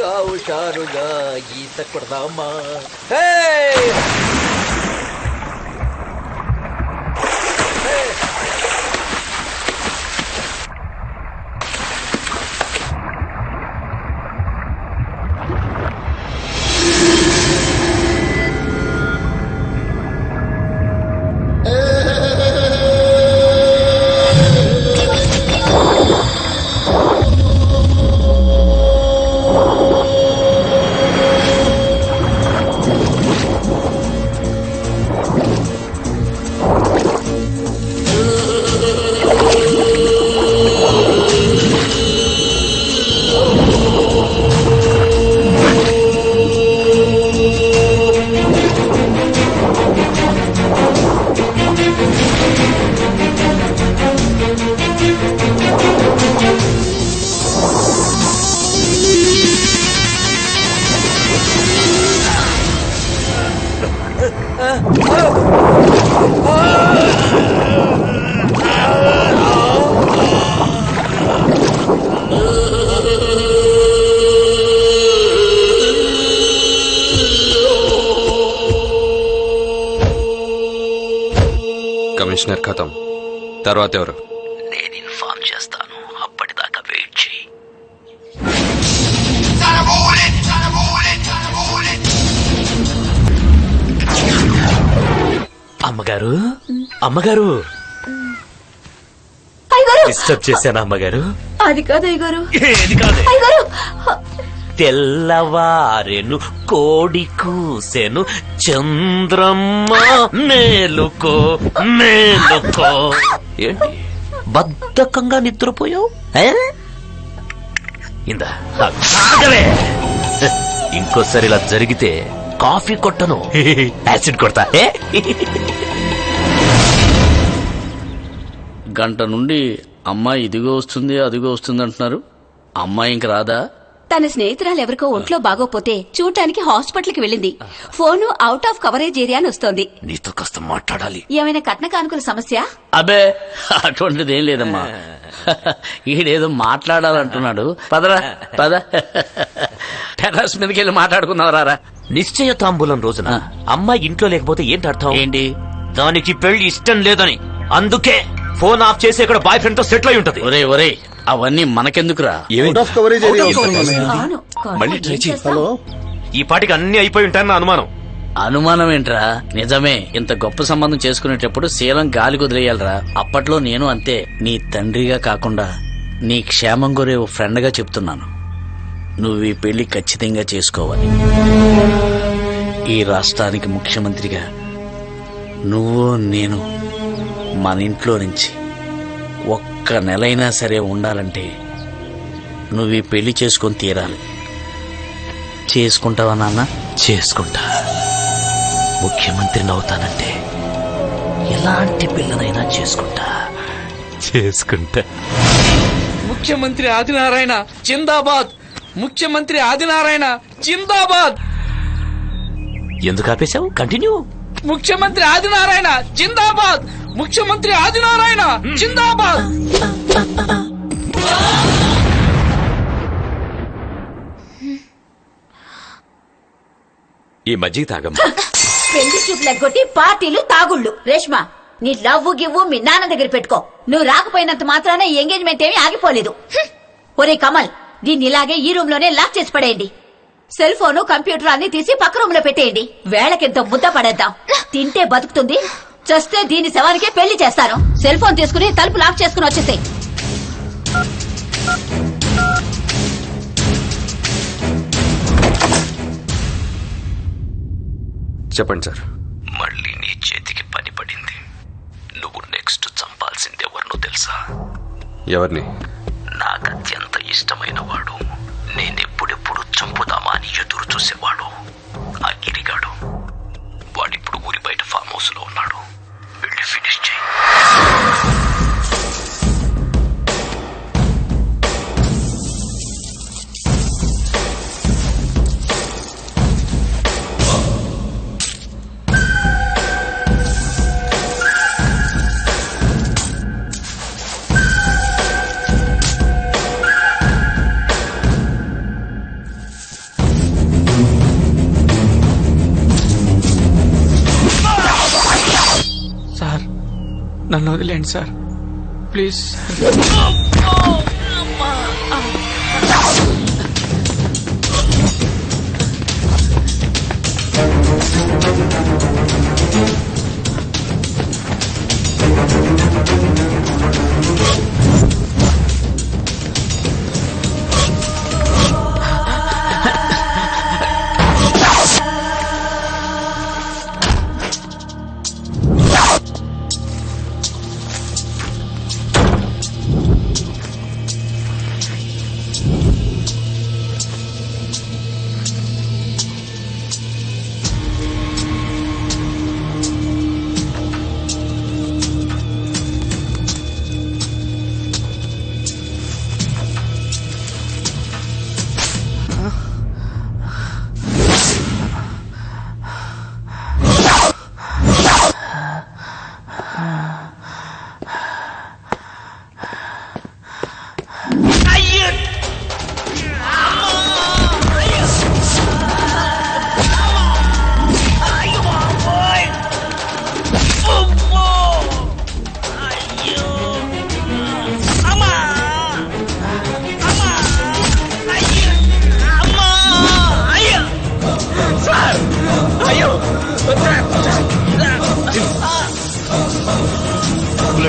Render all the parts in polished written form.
హుషారుగా హుషారుగా ఈత కొడదామా. కమిషనర్ ఖతం. తర్వాత ఎవరు? నేను ఇన్ఫార్మ్ చేస్తాను, అప్పటిదాకా వెయిట్ చేయి. అమ్మగారు, అమ్మగారు, డిస్టర్బ్ చేశాను అమ్మగారు. అది కాదు అయ్యగారు. ఏది కాదు. అయ్యగారు, తెల్లవారెను కోడి కూసెను చంద్రమ్మ మేలుకో మేలుకో. ఏంటి బద్ధకంగా నిద్రపోయావు? ఇందా ఆగవే. ఇంకోసారి ఇలా జరిగితే కాఫీ కొట్టను, యాసిడ్ కొడతా. గంట నుండి అమ్మాయి ఇదిగో వస్తుంది అదిగో వస్తుంది అంటున్నారు. అమ్మాయి ఇంక రాదా? తన స్నేహితురాలు ఎవరికో ఒంట్లో బాగోపోతే చూడటానికి హాస్పిటల్ కి వెళ్ళింది. Phone out of coverage area అని వస్తోంది. నీతో కాస్త మాట్లాడాలి. ఏమైనా కట్న కానుకల సమస్య? అబే అటువంటిది ఏం లేదమ్మా. ఈడేదో మాట్లాడాలంటున్నాడు. పదరా పద, టెర్రస్ మీదకి వెళ్ళి మాట్లాడుకుందాం. రారా. నిశ్చయ తాంబూలం రోజున అమ్మాయి ఇంట్లో లేకపోతే ఏంటి అర్థం? ఏంటి? దానికి పెళ్లి ఇష్టం లేదని. అందుకే ఫోన్ ఆఫ్ చేసి ఇక్కడ బాయ్ ఫ్రెండ్ తో సెటిల్ అయి ఉంటది. ఒరే ఒరే, అవన్నీ మనకెందుకురా? మళ్ళీ ట్రై చెయ్యి. ఈ పాటికి అన్ని అయిపోయి ఉంటాయన్న అనుమానం. అనుమానం ఏంట్రా? నిజమే. ఇంత గొప్ప సంబంధం చేసుకునేటప్పుడు శీలం గాలి కుదిరేయాలరా. అప్పట్లో నేను అంతే. నీ తండ్రిగా కాకుండా నీ క్షేమం కోరే ఓ ఫ్రెండ్ గా చెప్తున్నాను. నువ్వు ఈ పెళ్లి ఖచ్చితంగా చేసుకోవాలి. ఈ రాష్ట్రానికి ముఖ్యమంత్రిగా నువ్వు నేను మన ఇంట్లో నుంచి ఒక్క నెలైనా సరే ఉండాలంటే నువ్వు ఈ పెళ్లి చేసుకొని తీరాలి. చేసుకుంటావా నాన్న? చేసుకుంటా. ముఖ్యమంత్రిని అవుతానంటే ఎలాంటి పిల్లనైనా చేసుకుంటా. ముఖ్యమంత్రి ఆదినారాయణ జిందాబాద్! ముఖ్యమంత్రి ఆదినారాయణ జిందాబాద్! ఎందుకు ఆపేశావు? కంటిన్యూ. ముఖ్యమంత్రి ఆదినారాయణ జిందాబాద్! ముఖ్యమంత్రి ఆదినారాయణ జిందాబాద్! ఈ మజ్జిగ తాగమ్మా. పెళ్లి చూపులెగ్గొట్టి పార్టీలు తాగుళ్ళు. రేష్మా, నీ లవ్వు గివ్వు మీ నాన్న దగ్గర పెట్టుకో. నువ్వు రాకపోయినంత మాత్రాన ఎంగేజ్మెంట్ ఏమీ ఆగిపోలేదు. ఒరే కమల్, దీన్ని ఇలాగే ఈ రూమ్ లోనే లాక్ చేసి పడేయండి. సెల్ ఫోను కంప్యూటర్ అన్ని తీసి పక్క రూమ్ లో పెట్టేయండి. వేళకింత ముద్ద పడేద్దాం. తింటే బతుకుతుంది, చస్తే దీని శవానికే పెళ్లి చేస్తాను. సెల్ ఫోన్ తీసుకుని తలుపు లాక్ చేసుకుని వచ్చేసాయి. చెప్పండి సార్. మళ్ళీ నీ చేతికి పని పడింది. నువ్వు నెక్స్ట్ చంపాల్సింది ఎవరినో తెలుసా? ఎవరిని? నాకు అత్యంత ఇష్టమైన వాడు, నేనెప్పుడెప్పుడు చంపుదామా అని ఎదురు చూసేవాడు, ఆ గిరిగాడు. వాడిప్పుడు ఊరి బయట ఫామ్ హౌస్ లో ఉన్నాడు. వెళ్ళి ఫినిష్ చేయి. నన్ను వదిలేండి సార్ ప్లీజ్.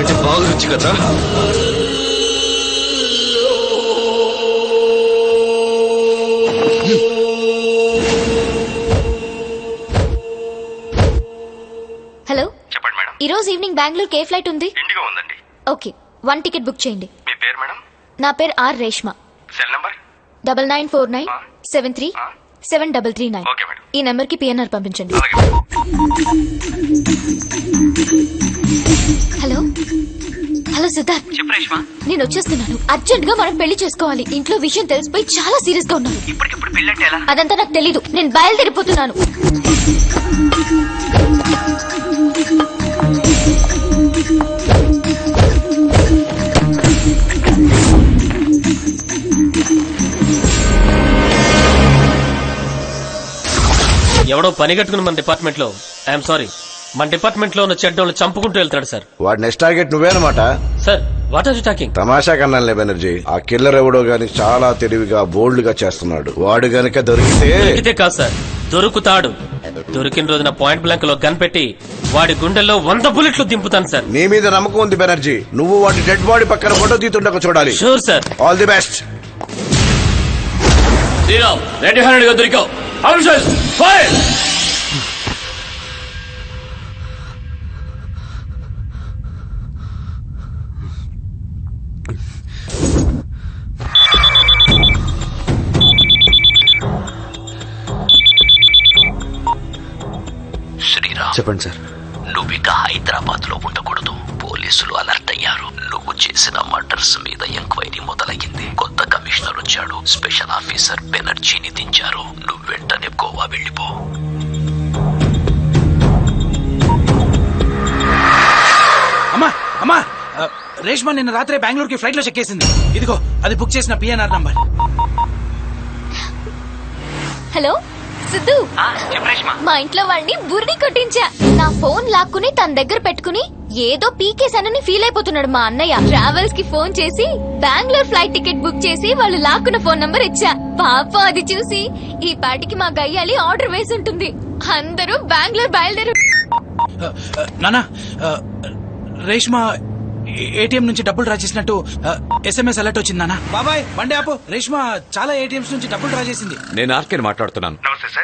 అంటే బాగా రుచి కదా. హలో, చెప్పండి మేడం. ఈ రోజు ఈవినింగ్ బెంగళూరుకి ఏ ఫ్లైట్ ఉంది? ఇండిగో ఉందండి. ఓకే, 1 టికెట్ బుక్ చేయండి. మీ పేరు మేడం? నా పేరు R Reshma. Cell number? 9949737739. Okay madam. ఈ నెంబర్ కి పిఎన్ఆర్ పంపించండి. అలాగే మేడం. హలో హలో సిద్ధార్థ్, చెప్పు రేష్మా. నేను వచ్చేస్తున్నాను. అర్జెంట్ గా మనం పెళ్లి చేసుకోవాలి. ఇంట్లో విషయం తెలిసిపోయి చాలా సీరియస్ గా ఉన్నారు. ఇప్పటికిప్పుడు పెళ్ళంటే ఎలా? అదంతా నాకు తెలీదు. నేను బయలుదేరిపోతున్నాను. ఎవడో పని కట్టుకుని మన డిపార్ట్మెంట్ లో, ఐఎమ్ సారీ, మన డిపార్ట్మెంట్ లో ఉన్న చెడ్డోళ్ళు చంపుకుంటూ వెళ్తాడు సార్. వాడి నెక్స్ట్ టార్గెట్ నువ్వేనమాట. Sir what are you talking? తమాషా కన్నానులే బెనర్జీ. ఆ కిల్లర్ ఎవడో గాని చాలా తెలివిగా బోల్డ్ గా చేస్తున్నాడు. వాడు గనక దొరికితే కాదు సార్, దొరుకుతాడు. దొరికిన రోజున పాయింట్ బ్లాంక్ లో గన్ పెట్టి వాడి గుండెల్లో 100 బుల్లెట్లు దింపుతాను సార్. నీ మీద నమ్మకం ఉంది బెనర్జీ. నువ్వు వాడి డెడ్ బాడీ పక్కన ఫోటో తీతుండక చూడాలి. Sure sir. All the best. Sriram, ready handed గా దొరికావు. Officers fire. శ్రీరామ్, చెప్పండి సార్. నువ్విక హైదరాబాద్ లో ఉండకూడదు. పోలీసులు అలర్ట్ అయ్యారు. నువ్వు చేసిన మర్డర్స్ మీద ఎంక్వైరీ మొదలయ్యింది. కొత్త కమిషనర్ వచ్చాడు. స్పెషల్ ఆఫీసర్ బెనర్జీని దించారు. నువ్వు వెంటనే గోవా వెళ్ళిపో. అమ్మా అమ్మా, రేష్మా నిన్న రాత్రే బెంగళూరుకి ఫ్లైట్ లో చెక్కేసింది. ఇదిగో అది బుక్ చేసిన పిఎన్ఆర్ నంబర్. హలో సిద్ధు, మా ఇంట్లో వాడిని బుర్రి కొట్టించా. నా ఫోన్ లాక్కుని తన దగ్గర పెట్టుకుని ఏదో పీకేసానని ఫీల్ అయిపోతున్నాడు మా అన్నయ్య. ట్రావెల్స్ కి ఫోన్ చేసి బెంగళూరు ఫ్లైట్ టికెట్ బుక్ చేసి వాళ్ళు లాక్కున్న ఫోన్ నంబర్ ఇచ్చా. పాప అది చూసి ఈ పాటికి మా గయ్యాలి ఆర్డర్ వేసి ఉంటుంది. అందరూ బెంగళూరు బయలుదేరు. నానా, రేష్మా ఏటీఎం నుంచి డబ్బులు డ్రా చేసినట్టు ఎస్ఎంఎస్ అలర్ట్ వచ్చింది నానా. బాబాయ్ బండి ఆపు. రేష్మా చాలా ఏటీఎంస్ నుంచి డబ్బులు డ్రా చేసింది. నేను ఆర్కేని మాట్లాడుతున్నాను.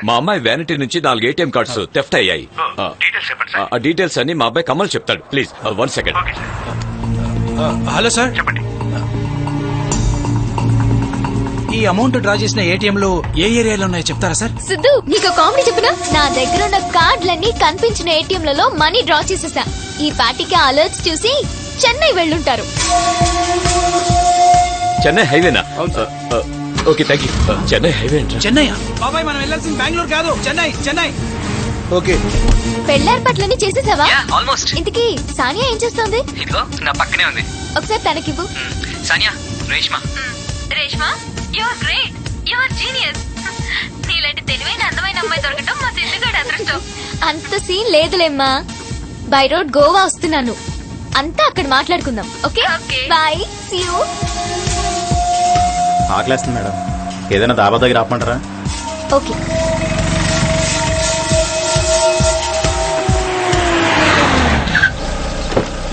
మా అమ్మాయి వ్యానిటీ నుంచి 4 ఏటీఎం కార్డ్స్ థెఫ్ట్ అయ్యాయి. ఆ డీటెయిల్స్ అన్ని మా అబ్బాయి కమల్ చెప్తాడు. Please 1 second. హలో సార్, చెప్పండి. ఈ అమౌంట్ డ్రా చేసిన ఏటీఎంలు ఏ ఏరియాలో ఉన్నాయో చెప్తారా సార్? సిద్ధు, నీకు కామెడీ చెప్పినా? నా దగ్గర ఉన్న కార్డులన్నీ కనిపించిన ఏటీఎంలలో మనీ డ్రా చేసేసా. ఈ పార్టీకి అలర్ట్స్ చూసి చెన్నై వెళ్ళుంటారు. చెన్నై హైవేనా? Okay, thank you. Chennai highway అంటే చెన్నై బాబాయ్, మనం వెళ్ళాల్సింది బెంగళూరు కాదు, చెన్నై. చెన్నై. ఓకే. పెళ్ళేర్పాట్లన్నీ చేసేసావా? ఆల్మోస్ట్. ఇంతకీ సానియా ఏం చేస్తోంది? ఇదిగో నా పక్కనే ఉంది. ఒకసారి తనకివ్వు. Sania, Reshma. Reshma, you are great, you are genius. నీలాంటి తెలివైన అందమైన అమ్మాయి దొరకటం మా సిద్ధుగాడి అదృష్టం. అంత సీన్ లేదులేమ్మా. బై రోడ్ గోవా వస్తున్నాను. అంతా అక్కడ మాట్లాడుకుందాం. Okay bye, see you. ఆకలేస్తుంది మేడం, ఏదైనా దాబా దగ్గర ఆపమంటారా? ఓకే.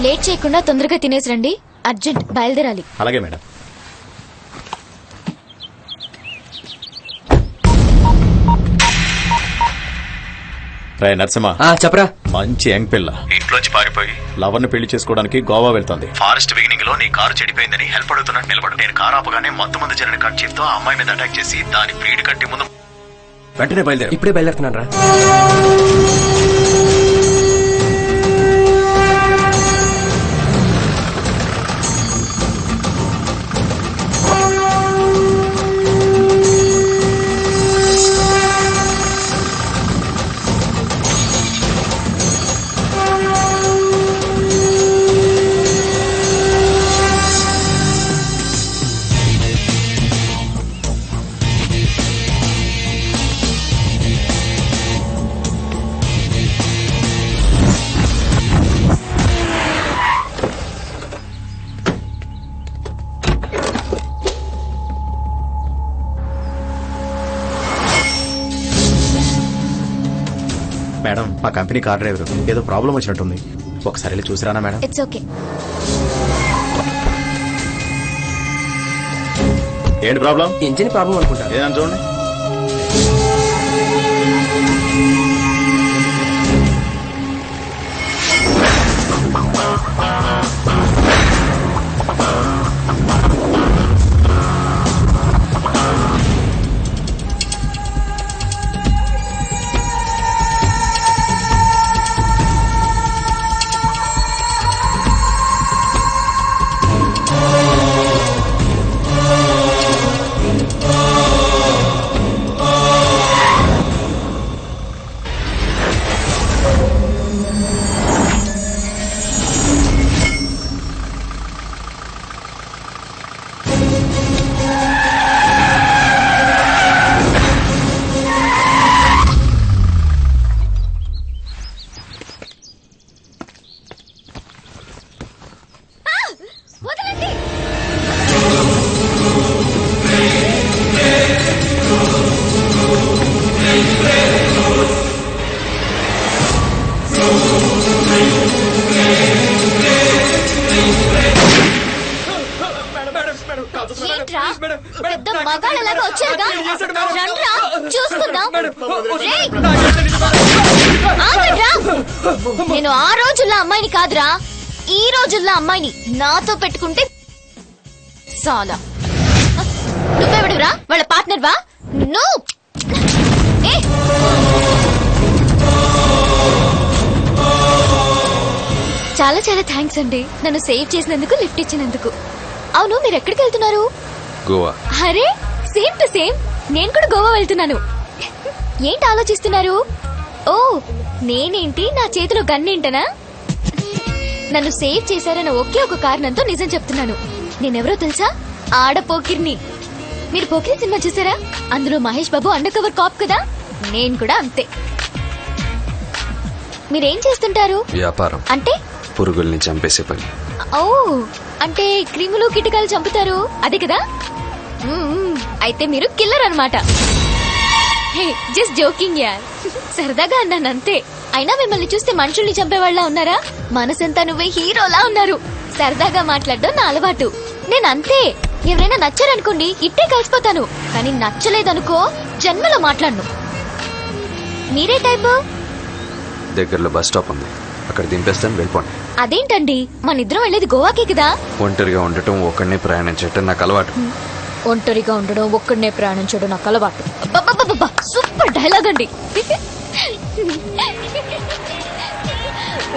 లేట్ చేయకుండా తొందరగా తినేసి రండి, అర్జెంట్ బయలుదేరాలి. అలాగే మేడం. రే నరసింహ, చెప్పరా. మంచి యంగ్ పిల్ల ఇంట్లోంచి పారిపోయి లవర్ ని పెళ్లి చేసుకోవడానికి గోవా వెళ్తుంది. ఫారెస్ట్ బిగినింగ్ లో నీ కారు చెడిపోయిందని హెల్ప్ అడుగుతున్నట్టు నిలబడు. నేను కారు ఆపగానే మందు జరిగిన కట్ తో ఆ అమ్మాయి మీద అటాక్ చేసి దాని ప్లీడ్ కట్టి ముందు వెంటనే బయలుదేరు. ఇప్పుడే బయలుదేరుతున్నాను రా. మేడం, మా కంపెనీ కార్ డ్రైవర్ ఏదో ప్రాబ్లం వచ్చినట్టుంది, ఒకసారి వెళ్ళి చూసిరానా మేడం? It's okay. ఏంటి ప్రాబ్లం? ఇంజిన్ ప్రాబ్లం అనుకుంటా. ఏదని చూడండి. వదలండి. ఏంట్రా? పెద్ద మగాళ్ళలాగా వచ్చారుగా, రండ్రా చూసుకుందాం. రేయ్! ఆగండ్రా. నేను ఆ రోజుల్లో అమ్మాయిని కాదురా, ఈ రోజుల్లో అమ్మాయిని. నాతో పెట్టుకుంటే చాలా. నువ్వెవడురా? వాళ్ళ పార్ట్నర్ వా? నువ్వు చాలా చాలా థ్యాంక్స్ అండి, నన్ను సేవ్ చేసినందుకు, లిఫ్ట్ ఇచ్చినందుకు. అవును, మీరు ఎక్కడికి వెళ్తున్నారు? గోవా. అరే సేమ్ టు సేమ్, నేను కూడా గోవా వెళ్తున్నాను. ఏంటి ఆలోచిస్తున్నారు? ఓ నేనేంటి, నా చేతిలో గన్నేంటనా? నన్ను సేవ్ చేశారన్న ఒకే ఒక కారణంతో నిజం చెప్తున్నాను. నేనెవరో తెలుసా? ఆడపోకిర్ని. మీరు పోకిరి సినిమా చూసారా? అందులో Mahesh Babu under cover cap కదా, నేను కూడా అంతే. మీరేం చేస్తుంటారు? వ్యాపారం. అంటే పురుగుల్ని చంపేసే పని. ఓ అంటే క్రిములు కిటకాలు చంపుతారు, అదే కదా? అయితే మీరు కిల్లర్ అన్నమాట. జస్ట్ జోకింగ్ యార్, సరదాగా అన్నాను అంతే. అయినా మిమ్మల్ని చూస్తే మనుషుల్ని చంపేవాళ్ళ ఉన్నారా? మనసంతా నువ్వే హీరోలా ఉన్నారు. సరదాగా మాట్లాడడం నా అలవాటు. నేను అంతే. ఎవరైనా నచ్చారనుకోండి ఇట్టే కలిసిపోతాను, కానీ నచ్చలేదనుకో జన్మలో మాట్లాడను. మీరే టైపు? దగ్గరలో బస్ స్టాప్ ఉంది, అక్కడ దింపేస్తాను, వెళ్ళిపోండి. అదేంటండి, మన ఇద్దరం వెళ్ళేది గోవాకే కదా? ఒంటరిగా ఉండటం, ఒక్కడినే ప్రయాణించటం నాకు అలవాటు. ఒంటరిగా ఉండడం, ఒక్కడనే ప్రయాణించడం నాకు అలవాటు. సూపర్ డైలాగ్ అండి.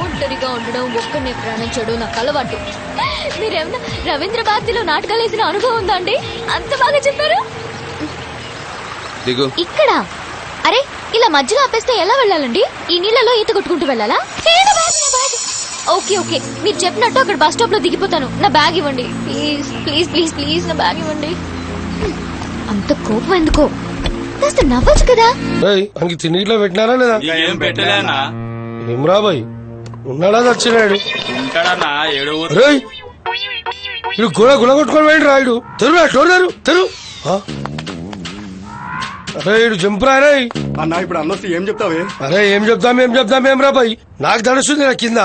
ఒంటరిగా ఉండడం, ఒక్కడనే ప్రయాణించడం నాకు అలవాటు. మీరేమన్నా రవీంద్ర భారతిలో నాటకాలు వేసిన అనుభవం ఉందా అండి? అంత బాగా చెప్పారు. ఇక్కడ అరే ఇలా మధ్యలో ఆపేస్తే ఎలా వెళ్ళాలండి? ఈ నీళ్ళలో ఈత కొట్టుకుంటూ వెళ్ళాలా? ఓకే ఓకే, మీరు చెప్పినట్టు అక్కడ బస్ స్టాప్ లో దిగిపోతాను. నా బ్యాగ్ ఇవ్వండి ప్లీజ్ ప్లీజ్ ప్లీజ్ ప్లీజ్, నా బ్యాగ్ ఇవ్వండి. అంత కోపం ఎందుకో, కాస్త నవ్వచ్చు కదా. అంకి తిండిలో పెట్టినారా లేదా? ఏం పెట్టలేనా? ఏమ్రా బాయ్, ఉన్నాడా వచ్చినాడు ఉంటాడన్నా ఏడు ఇడు గుల గుల కొట్టుకొని వెళ్ళి రాయుడు తెరు తెరు తెరు అరే ఇడు జంపురారే అన్నా ఇప్పుడు అన్నొస్తే ఏం చెప్తావే? అరే ఏం చెప్తాం రా బాయ్ నాకు తడుస్తుంది నా కింద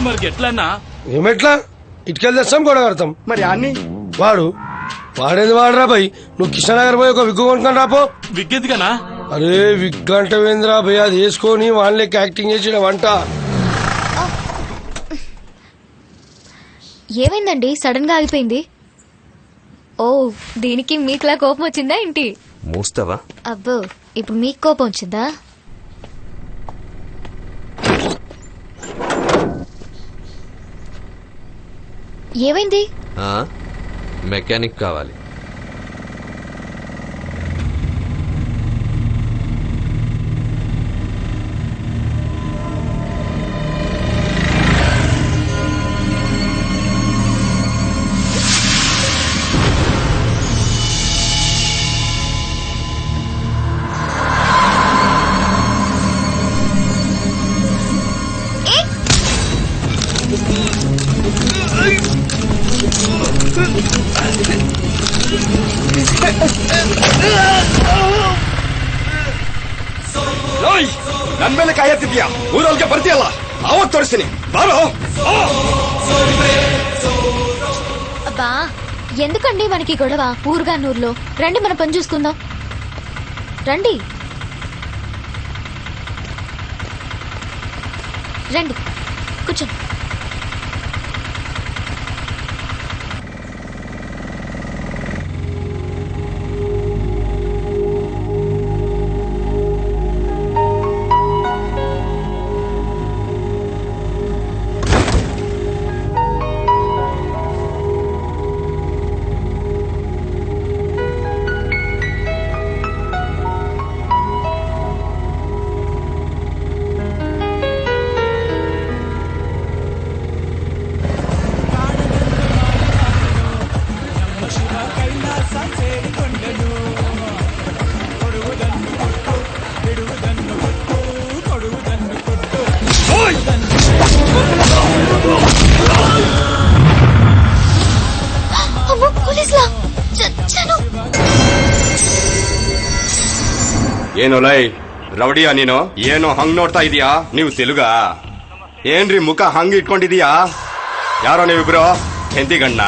మరి ఎట్లన్నా ఏమెట్లా ఇటుకెళ్ళి తెస్తాం గొడవ కడతాం మరి అన్ని వాడేది వాడరా బాయ్ నువ్వు కిషనగర్ పోయి ఒక విగ్గు కొనుక్కొని రాపో. విగ్గెందుకనా? అరే విగ్ అంటే వేంద్రా భయ్ అది వేసుకొని వాళ్ళకి యాక్టింగ్ చేసిన వంట. ఏమైందండి సడన్ గా ఆగిపోయింది? ఓ దీనికి మీకులా కోపం వచ్చిందా ఏంటి? మూస్తావా? అబ్బో ఇప్పుడు మీకు కోపం వచ్చిందా? ఏమైంది? మెకానిక్ కావాలి. ನನ್ ಮೇಲೆ ಕಾಯತ್ತಿದ್ಯಾ? ಊರೊಳಗೆ ಬರ್ತೀಯಲ್ಲ ಅವಾಗ ತೋರಿಸ್ತೀನಿ ಬಾರೋ. అబ్బా ఎందుకండి మనకి గొడవ? ఊరుగానూరులో రండి మన పని చూసుకుందాం రండి రండి కూర్చోండి. ಏನು ಲೈ ರೌಡಿಯಾ ನೀನು? ಏನು ಹಂಗ್ ನೋಡ್ತಾ ಇದೀಯಾ? ನೀವು ತೆಲುಗಾ? ಏನ್ರಿ ಮುಖ ಹಂಗ್ ಇಟ್ಕೊಂಡಿದೀಯಾ? ಯಾರೋ ನೀವಿಬ್ರು ಹೆಂಡತಿ ಗಂಡ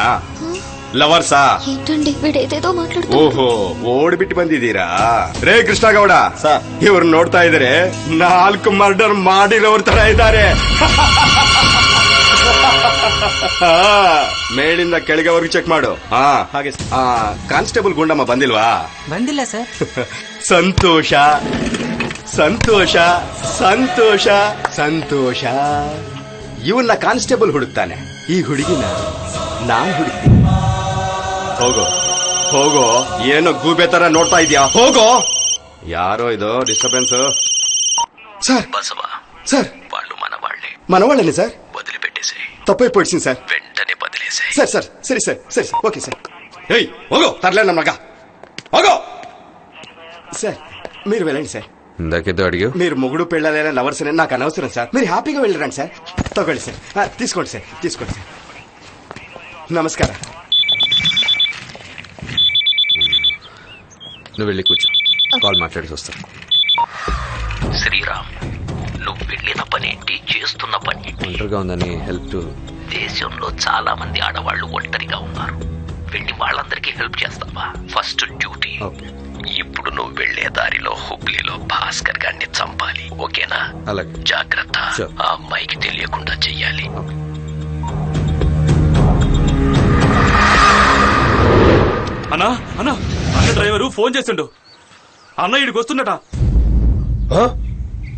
ಲವರ್ಸಾ? ఏంటండి వీడేదేదో మాట్లాడుతూ. ಓಹೋ ಓಡ್ಬಿಟ್ಟು ಬಂದಿದ್ದೀರಾ? ರೇ ಕೃಷ್ಣಗೌಡ ಇವ್ರು ನೋಡ್ತಾ ಇದಾರೆ 4 ಮರ್ಡರ್ ಮಾಡಿರೋರ್ ತರ ಇದ್ದಾರೆ. ಮೇಲಿಂದ ಕೆಳಗೆವರೆಗೂ ಚೆಕ್ ಮಾಡು. ಹಾಗೆ ಕಾನ್ಸ್ಟೇಬಲ್ ಗುಂಡಮ್ಮ ಬಂದಿಲ್ವಾ? ಬಂದಿಲ್ಲ ಸರ್. ಸಂತೋಷ ಸಂತೋಷ ಸಂತೋಷ ಸಂತೋಷ. ಇವನ್ನ ಕಾನ್ಸ್ಟೇಬಲ್ ಹುಡುಕ್ತಾನೆ, ಈ ಹುಡುಗಿನ ನಾನ್ ಹುಡುಕ್ತೀನಿ. ಹೋಗೋ ಹೋಗೋ, ಏನೋ ಗೂಬೆ ತರ ನೋಡ್ತಾ ಇದ್ಯಾ? ಹೋಗೋ. ಯಾರೋ ಇದು ಡಿಸ್ಟರ್ಬೆನ್ಸ್? సార్ బసవా సార్ వాళ్ళు మనవాళ్లే. మనవాళ్ళని సార్ వదిలిపెట్టేసి తప్పైపోయింది సార్. వెంటనే బదిలేసే. సార్ సార్ సరే సార్ సరే సార్ ఓకే సార్. ఏయ్ ಹೋಗೋ తర్లే నమ్మక ಹೋಗೋ. సార్ మీరు వెళ్ళండి సార్. ఇందాకేదో అడిగా. మీరు మొగుడు పెళ్ళాలైనా లవర్స్ అని నాకు అనవసరం సార్. మీరు హ్యాపీగా వెళ్ళరండి సార్. తగ్గండి సార్. తీసుకోండి సార్ తీసుకోండి సార్. నమస్కారం. నువ్వు వెళ్ళి కూర్చో, కాల్ మాట్లాడేసి వస్తాను. శ్రీరామ్, నువ్వు వెళ్ళిన పనేంటి, చేస్తున్న పని? ఒంటరిగా ఉందని హెల్ప్ టు. దేశంలో చాలా మంది ఆడవాళ్లు ఒంటరిగా ఉన్నారు. వెళ్ళి వాళ్ళందరికీ హెల్ప్ చేస్తావా? First duty. ఇప్పుడు నువ్వు వెళ్లే దారిలో హుబ్లీలో భాస్కర్ గారిని చంపాలి, ఓకేనా? అలాగే. జాగ్రత్త, ఆ అమ్మాయికి తెలియకుండా చెయ్యాలి. అన్నా అన్నా అన్న డ్రైవరు ఫోన్ చేస్తుండు. అన్న ఇడికి వస్తున్నట.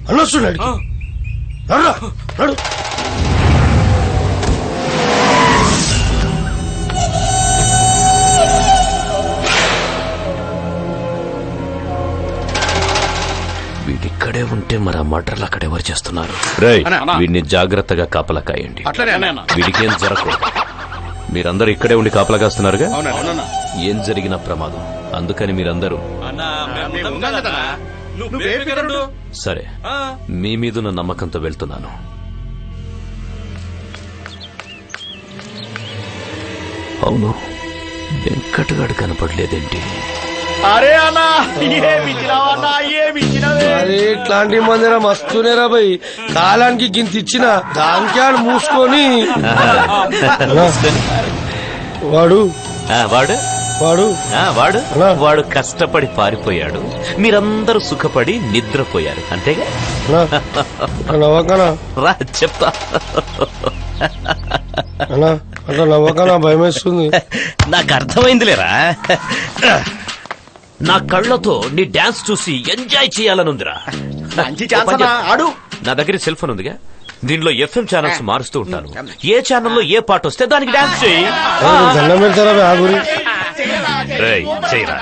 అన్నొస్తున్నాడు. వీడిక్కడే ఉంటే మరి ఆ మర్డర్లు అక్కడెవరు చేస్తున్నారు? వీడిని జాగ్రత్తగా కాపలా కాయండి. వీడికేం జరగకూడదు. మీరందరూ ఇక్కడే ఉండి కాపలా కాస్తున్నారుగా అవునా ఏం జరిగిన ప్రమాదం అందుకని మీరందరూ సరే మీ మీదున్న నమ్మకంతో వెళ్తున్నాను. అవును వెంకటగాడు కనపడలేదేంటి? అరే అన్నా అరే ఇట్లాంటి మందిర మస్తునేరా భయ్. కాలానికి గింత ఇచ్చిన దానికే మూసుకొని వాడు వాడు వాడు వాడు వాడు కష్టపడి పారిపోయాడు, మీరందరూ సుఖపడి నిద్రపోయారు అంతేగా? నవ్వకనా రా చెప్తా. అన్నా అట్లా నవ్వకనా భయం వేస్తుంది. నాకు అర్థమైందిలేరా, నా కళ్ళతో నీ డాన్స్ చూసి ఎంజాయ్ చేయాలనుందిరా. ఆడు నా దగ్గర సెల్ ఫోన్ ఉందిగా, దీనిలో ఎఫ్ఎం ఛానల్స్ మారుస్తూ ఉంటాను. ఏ ఛానల్లో ఏ పాట వస్తే దానికి డాన్స్ చేయి. దండం పెడతారా ఆ గురి? చెయ్యరా,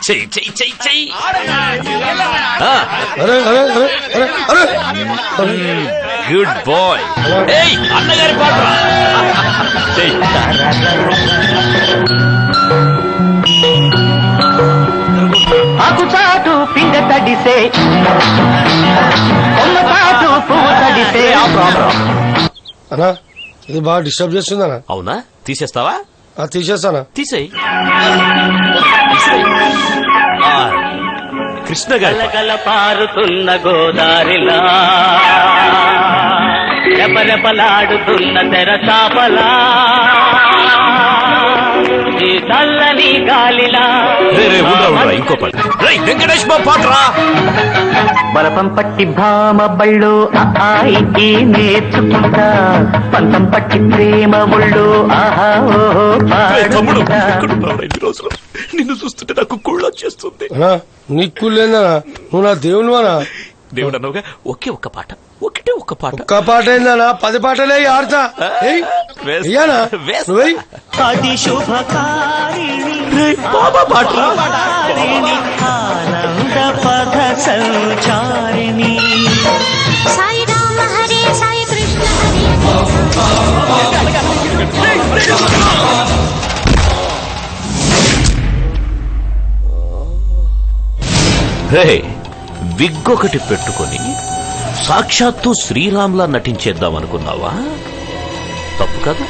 చెయ్యి చెయ్యి చెయ్యి చెయ్యి. అరే అరే అరే అరే అరే గుడ్ బాయ్. అన్నగారి పాట చెయ్యి. ఆకుచాటు పిండ తడిసే కొమ్మచాటు పువ్వు తడిసే. అన్నా ఇది బాగా డిస్టర్బ్ చేస్తుందన్నా. అవునా, తీసేస్తావా? తీసేస్తానా? తీసేయి. కృష్ణ గారి గల పారుతున్న గోదారిలా రెపరెపలాడుతున్న తెరచాపలా ఈ చల్లని గాలిలా. ఇంకో పాట వెంకటేష్ బాబు పాటరా. బలపం పట్టి భామ బళ్ళు ఆయి నేర్చుకుంటా, పంతం పట్టి ప్రేమ ఒళ్ళు ఆహా ఓహో పాడుకుంటా. నిన్ను చూస్తుంటే నాకు కుళ్ళు వచ్చేస్తుంది. నీకు కుళ్ళేందనా? నువ్వు నా దేవునివానా? దేవుడు అన్నావుగా, ఒకే ఒక్క పాట, ఒకటే ఒక్క పాట. ఒక్క పాట ఏందనా? 10 పాటలే ఆడతా. అది శుభకారిణి బాబా పాట. ఆనంద పథ సంచారిణి. సాయి రామ హరే సాయి కృష్ణ హరే. విగ్ ఒకటి పెట్టుకొని సాక్షాత్తు శ్రీరామ్లా నటించేద్దామనుకున్నావా? తప్పు కదా,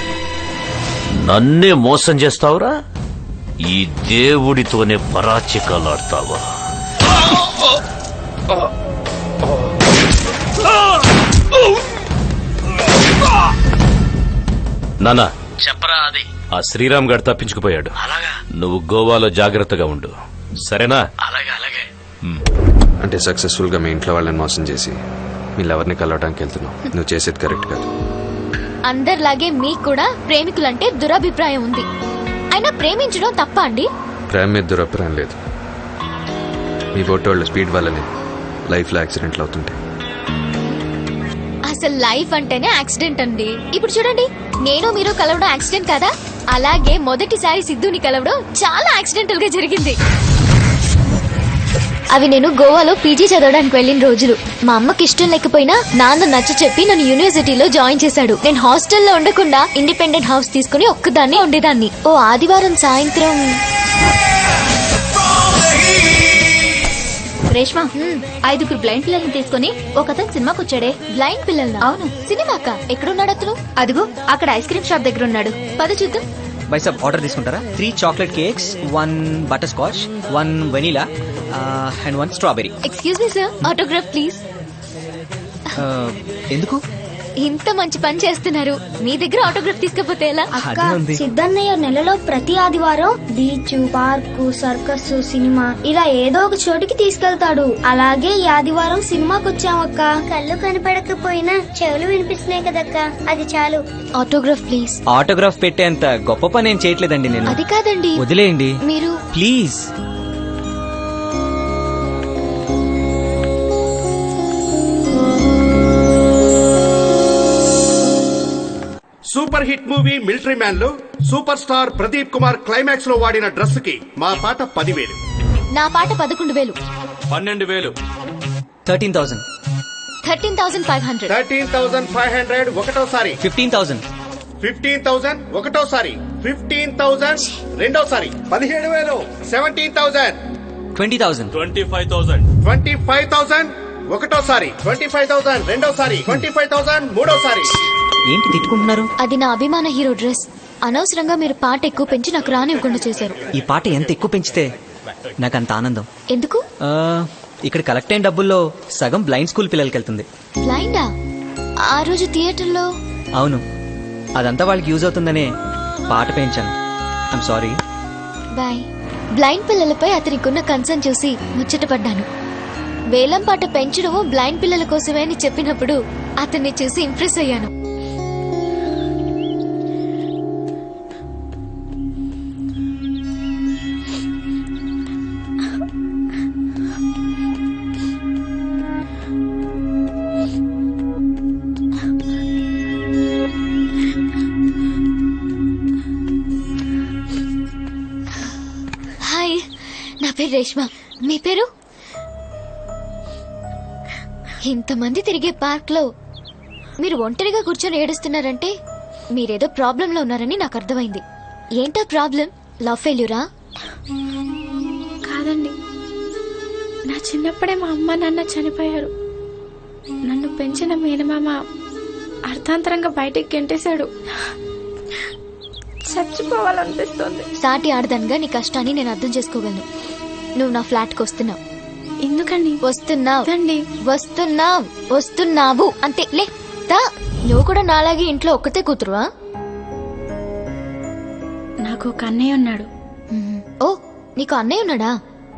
నన్నే మోసం చేస్తావురా. ఈ దేవుడితోనే పరాచికాలాడతావా? నానా చెప్పరా. అది ఆ శ్రీరామ్ గారు తప్పించుకుపోయాడు. నువ్వు గోవాలో జాగ్రత్తగా ఉండు, సరేనా? అలాగే అలాగే. అంటే సక్సెస్ఫుల్ గా మీ ఇంట్లో వాళ్ళని మోసం చేసి మీ లవర్ని కలవడానికి వెళ్తున్నావు. నువ్వు చేసేది కరెక్ట్ కాదు. అందరిలాగే మీకు కూడా ప్రేమికులంటే దురభిప్రాయం ఉంది. అయినా ప్రేమించడం తప్ప అండి? ప్రేమ మీద దురభిప్రాయం లేదు. మీ ఫోటోళ్ళ స్పీడ్ వల్లనే లైఫ్ లో యాక్సిడెంట్లు అవుతుంటాయి. అసలు లైఫ్ అంటేనే యాక్సిడెంట్ అండి. ఇప్పుడు చూడండి, నేను మీరు కలవడం యాక్సిడెంట్ కదా, అలాగే మొదటిసారి సిద్ధుని కలవడం చాలా యాక్సిడెంటల్ గా జరిగింది. అవి నేను గోవాలో పీజీ చదవడానికి వెళ్ళిన రోజులు. మా అమ్మకి ఇష్టం లేకపోయినా నాన్న నచ్చ చెప్పి నన్ను యూనివర్సిటీలో జాయిన్ చేశాడు. నేను హాస్టల్లో ఉండకుండా ఇండిపెండెంట్ హౌస్ తీసుకుని ఒక్కదాన్నే ఉండేదాన్ని. ఓ ఆదివారం సాయంత్రం రేష్మా 5 బ్లైండ్ పిల్లల్ని తీసుకుని ఒకతను సినిమాకి వచ్చాడే. బ్లైండ్ పిల్లలు? అవును. సినిమాకా? ఎక్కడున్నాడు అతను? అదిగో అక్కడ ఐస్ క్రీమ్ షాప్ దగ్గర ఉన్నాడు. పద చూద్దాం. బై సబ్ ఆర్డర్ తీసుకుంటారా? 3 chocolate cakes, 1 butter scotch, 1 vanilla and 1 strawberry. Excuse me sir, autograph please. ఎందుకు ఇంత మంచి పని చేస్తున్నారు, మీ దగ్గర ఆటోగ్రాఫ్ తీసుకపోతే ఎలా? అదే ఉంది. సిద్ధన్నయ్య నెలలో ప్రతి ఆదివారం బీచ్, పార్కు, సర్కస్, సినిమా ఇలా ఏదో ఒక చోటికి తీసుకెళ్తాడు. అలాగే ఈ ఆదివారం సినిమాకి వచ్చామక్క. కళ్ళు కనపడకపోయినా చెవులు వినిపిస్తున్నాయి కదక్క, అది చాలు. Autograph please. ఆటోగ్రాఫ్ పెట్టేంత గొప్ప పని ఏం చేయట్లేదండి నేను. అది కాదండి, వదిలేయండి మీరు please. Super hit movie military man లో super star Pradeep Kumar climax లో వాడిన డ్రెస్ కి మా పాట 10,000. నా పాట 11,000. 12,000. 13,000. 13,500. 13,500 ఒకటోసారి. 15,000. 15,000 ఒకటోసారి. 15,000 రెండోసారి 17,000 17,000 20,000 25,000 25,000 ఒకటోసారి 25,000 రెండోసారి 25,000 మూడోసారి. ఏంటి తిట్టుకుంటున్నారు? అది నా అభిమాన హీరో డ్రెస్. అనవసరంగా మీరు పాట ఎక్కువ పెంచి నాకు రానివ్వకుండా చేశారు. ఈ పాట ఎంత ఎక్కువ పెంచితే నాకు అంత ఆనందం. ఎందుకు? ఇక్కడ కలెక్ట్ అయిన డబ్బుల్లో సగం బ్లైండ్ స్కూల్ పిల్లలకి వెళ్తుంది. బ్లైండా? ఆ రోజు థియేటర్లో. అవును, అదంతా వాళ్ళకి యూజ్ అవుతుందనే పాట పెంచాను. I'm sorry. బాయ్. బ్లైండ్ పిల్లలపై అతనికున్న కన్సర్న్ చూసి ముచ్చటపడ్డాను. వేలం పాట పెంచడము బ్లైండ్ పిల్లల కోసమే అని చెప్పినప్పుడు అతన్ని చూసి ఇంప్రెస్ అయ్యాను. హాయ్, నా పేరు రేష్మ. మీ పేరు? ఇంతమంది తిరిగే పార్క్ లో మీరు ఒంటరిగా కూర్చొని ఏడుస్తున్నారంటే మీరేదో ప్రాబ్లం లో ఉన్నారని నాకు అర్థమైంది. ఏంటో ప్రాబ్లం? లవ్ ఫెయిల్యూరా? కాదండి, నా చిన్నప్పుడే మా అమ్మ నాన్న చనిపోయారు. నన్ను పెంచిన మేనమామ అర్థాంతరంగా బయటికి గెంటేశాడు. చచ్చిపోవాలనిపిస్తుంది. సాటి ఆడదానిగా నీ కష్టాన్ని నేను అర్థం చేసుకోగలను. నువ్వు నా ఫ్లాట్ కి వస్తున్నావు. ఎందుకండి? వస్తున్నావు అంతే. లే దా. నువ్వు కూడా నాలాగే ఇంట్లో ఒక్కతే కూతురువా? నాకు ఒక అన్నయ్య ఉన్నాడు. ఓ, నీకు అన్నయ్య ఉన్నాడా?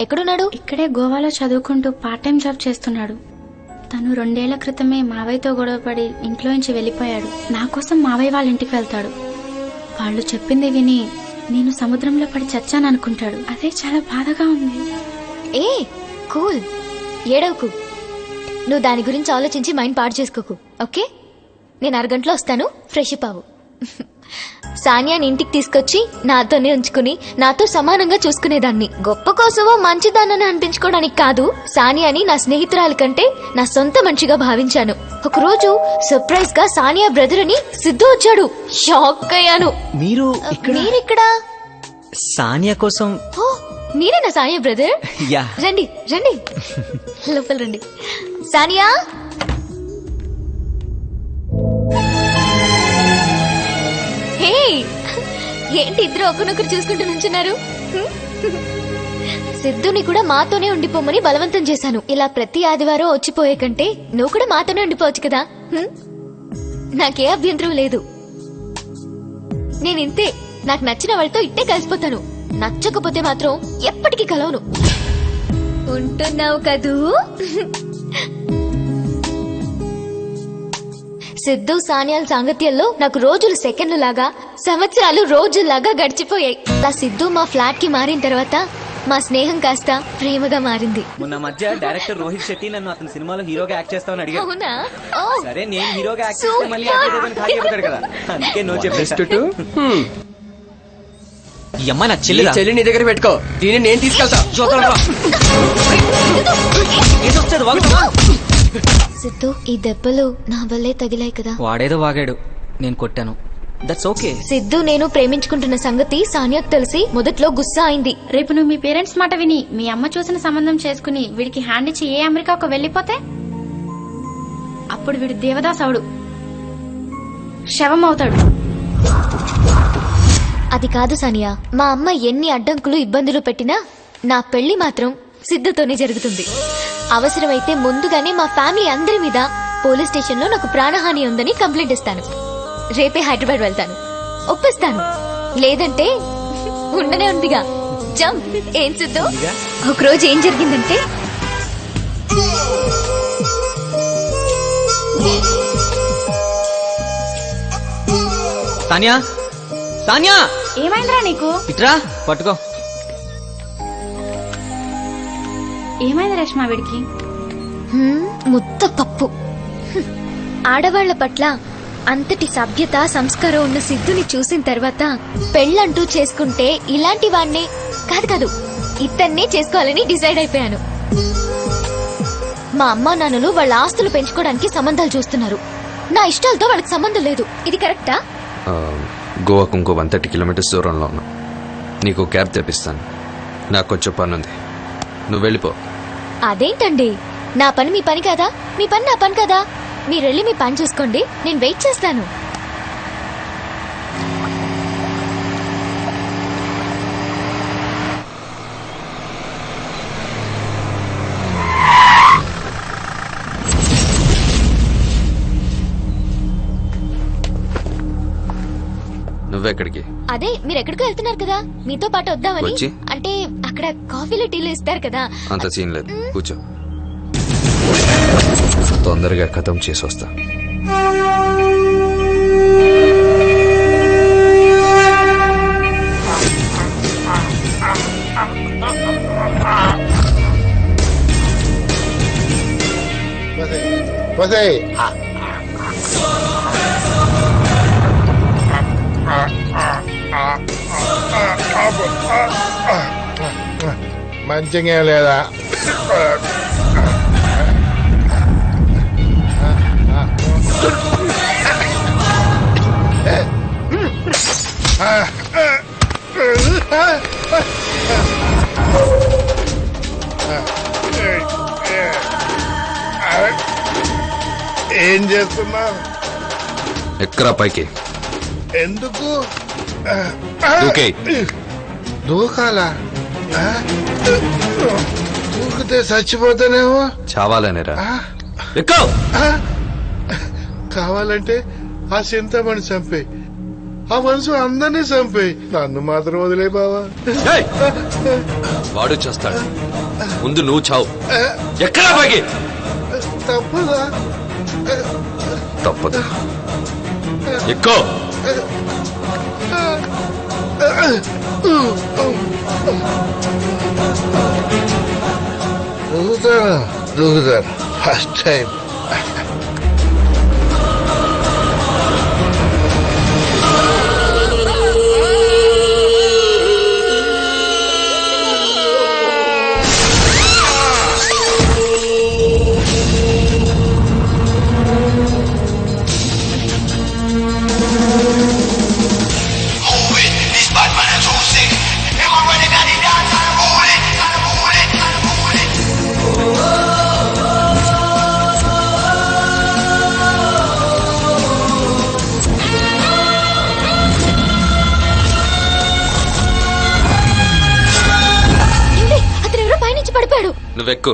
ఎక్కడున్నాడు? ఇక్కడే గోవాలో చదువుకుంటూ పార్ట్ టైం జాబ్ చేస్తున్నాడు. తను 2 ఏళ్ల క్రితమే మావయ్యతో గొడవపడి ఇంట్లో నుంచి వెళ్లిపోయాడు. నా కోసం మావయ్య వాళ్ళ ఇంటికి వెళ్తాడు. వాళ్ళు చెప్పింది విని నేను సముద్రంలో పడి చచ్చాననుకుంటాడు. అదే చాలా బాధగా ఉంది. ఏ కూల్, ఏడవకు. నువ్వు దాని గురించి ఆలోచించి మైండ్ పాడు చేసుకోకు, ఓకే? నేను అరగంటలో వస్తాను. ఫ్రెష్ అప్ అవ్వు. సానియాని ఇంటికి తీసుకొచ్చి నాతోనే ఉంచుకుని నాతో సమానంగా చూసుకునేదాన్ని. గొప్ప కోసమో మంచిదానని అనిపించుకోవడానికి కాదు, సానియాని నా స్నేహితురాలి కంటే నా సొంత మనిషిగా భావించాను. ఒకరోజు సర్ప్రైజ్ గా సానియా బ్రదర్ అని సిద్ధు వచ్చాడు. షాక్ అయ్యాను. మీరిక్కడ? సానియా కోసం. ఓ, మీరేనా సానియా బ్రదర్? యా. రండి రండి, లోపల రండి. సానియా, హే, ఏంటి ఇద్దరు ఒకరినొకరు చూసుకుంటూ నుంచున్నారు? సిద్ధుని కూడా మాతోనే ఉండిపోమని బలవంతం చేశాను. ఇలా ప్రతి ఆదివారం వచ్చిపోయే కంటే నువ్వు కూడా మాతోనే ఉండిపోవచ్చు కదా. నాకే అభ్యంతరం లేదు. నేనింతే. నాకు నచ్చిన వాళ్ళతో ఇట్టే కలిసిపోతాను. నచ్చకపోతే మాత్రం ఎప్పటికీ కలవను. ఉంటున్నావు కదూ? సిద్ధు సానియాల సాంగత్యంలో నాకు రోజులు సెకండ్లు లాగా, సంవత్సరాలు రోజుల్లాగా గడిచిపోయాయి. అలా సిద్ధు మా ఫ్లాట్ కి మారిన తర్వాత మా స్నేహం కాస్త ప్రేమగా మారింది. మొన్న మధ్య డైరెక్టర్ రోహిత్ శెట్టి నన్ను అతని సినిమాలో హీరోగా యాక్ట్ చేస్తామని అడిగాడు. అవునా? సరే, నేను హీరోగా యాక్ట్ చేస్తే మళ్ళీ ఖాళీ అవుతాడు కదా, అందుకే నో చెప్పేసి. ఈ అమ్మాయి నా చెల్లి నీ దగ్గర పెట్టుకో, దీన్ని నేను తీసుకెళ్తా. సిద్ధు, ఈ దెబ్బలు నా వల్లే తగిలాయి కదా. వాడేదో వాగాడు, నేను కొట్టాను. That's okay. సిద్ధు నేను ప్రేమించుకుంటున్న సంగతి సానియాకు తెలిసి మొదట్లో గుస్సా అయింది. రేపు నువ్వు మీ పేరెంట్స్ మాట విని మీ అమ్మ చూసిన సంబంధం చేసుకుని వీడికి హ్యాండ్ ఇచ్చి ఏ అమెరికాకు వెళ్లిపోతే అప్పుడు వీడు దేవదాస్ అవుడు, శవం అవుతాడు. అది కాదు సానియా, మా అమ్మ ఎన్ని అడ్డంకులు ఇబ్బందులు పెట్టినా నా పెళ్లి మాత్రం సిద్ధుతోనే జరుగుతుంది. అవసరమైతే ముందుగానే మా ఫ్యామిలీ అందరి మీద పోలీస్ స్టేషన్ లో నాకు ప్రాణహాని ఉందని కంప్లైంట్ ఇస్తాను. రేపే హైదరాబాద్ వెళ్తాను. ఒప్పిస్తాను. లేదంటే ఉండనే ఉందిగా. జంప్. ఏం సిద్ధు, ఒకరోజు ఏం జరిగిందంటే, సానియా, సానియా, ఏమైందిరా నీకు? ఇట్రా, పట్టుకో. ఏమైంది రేష్మా వీడికి? ముద్ద పప్పు. ఆడవాళ్ల పట్ల అంతటి సభ్యత, సంస్కారం ఉన్న సిద్ధుని చూసిన తర్వాత పెళ్ళంటూ చేసుకుంటే ఇలాంటి వాణ్ణే కాదు ఇతన్నే చేసుకోవాలని డిసైడ్ అయిపోయాను. మా అమ్మా నాన్నలు వాళ్ళ ఆస్తులు పెంచుకోవడానికి సంబంధాలు చూస్తున్నారు. నా ఇష్టాలతో వాళ్ళకి సంబంధం లేదు. ఇది కరెక్టా? గోవాకు ఇంకో 130 కిలోమీటర్స్ దూరంలో ఉన్నా. నీకు క్యాబ్ తెప్పిస్తాను. నాకు కొంచెం పని ఉంది, నువ్వు వెళ్ళిపో. అదేంటండి, నా పని మీ పని కదా, మీ పని నా పని కదా. మీరు వెళ్ళి మీ పని చూసుకోండి, నేను వెయిట్ చేస్తాను. నువ్వెక్కడికి? అదే మీరు ఎక్కడికో వెళ్తున్నారు కదా, మీతో పాటు వద్దామని. వచ్చి? అంటే అక్కడ కాఫీలు టీలు ఇస్తారు కదా. అంత సీన్ లేదు, కూర్చో. తొందరగా ఖతం చేసి వస్తా. మంచిగా లేదా? ఏం చేస్తున్నావు? ఎక్కరా పైకి. ఎందుకు దూకేయ్. దూకాలా? దూకితే చచ్చిపోతానేమో. చావాలనేరా? కావాలంటే ఆ చింతమణి చంపే, ఆ మనసు అందరినీ చంపే, నన్ను మాత్రం వదిలే బావా. వాడు చేస్తాడు, ముందు నువ్వు చావు. ఎక్కడా పైకి? తప్పదా? తప్పదు. ఎక్కువ దూకుతాను ఫస్ట్ టైం. నువ్వెక్కు.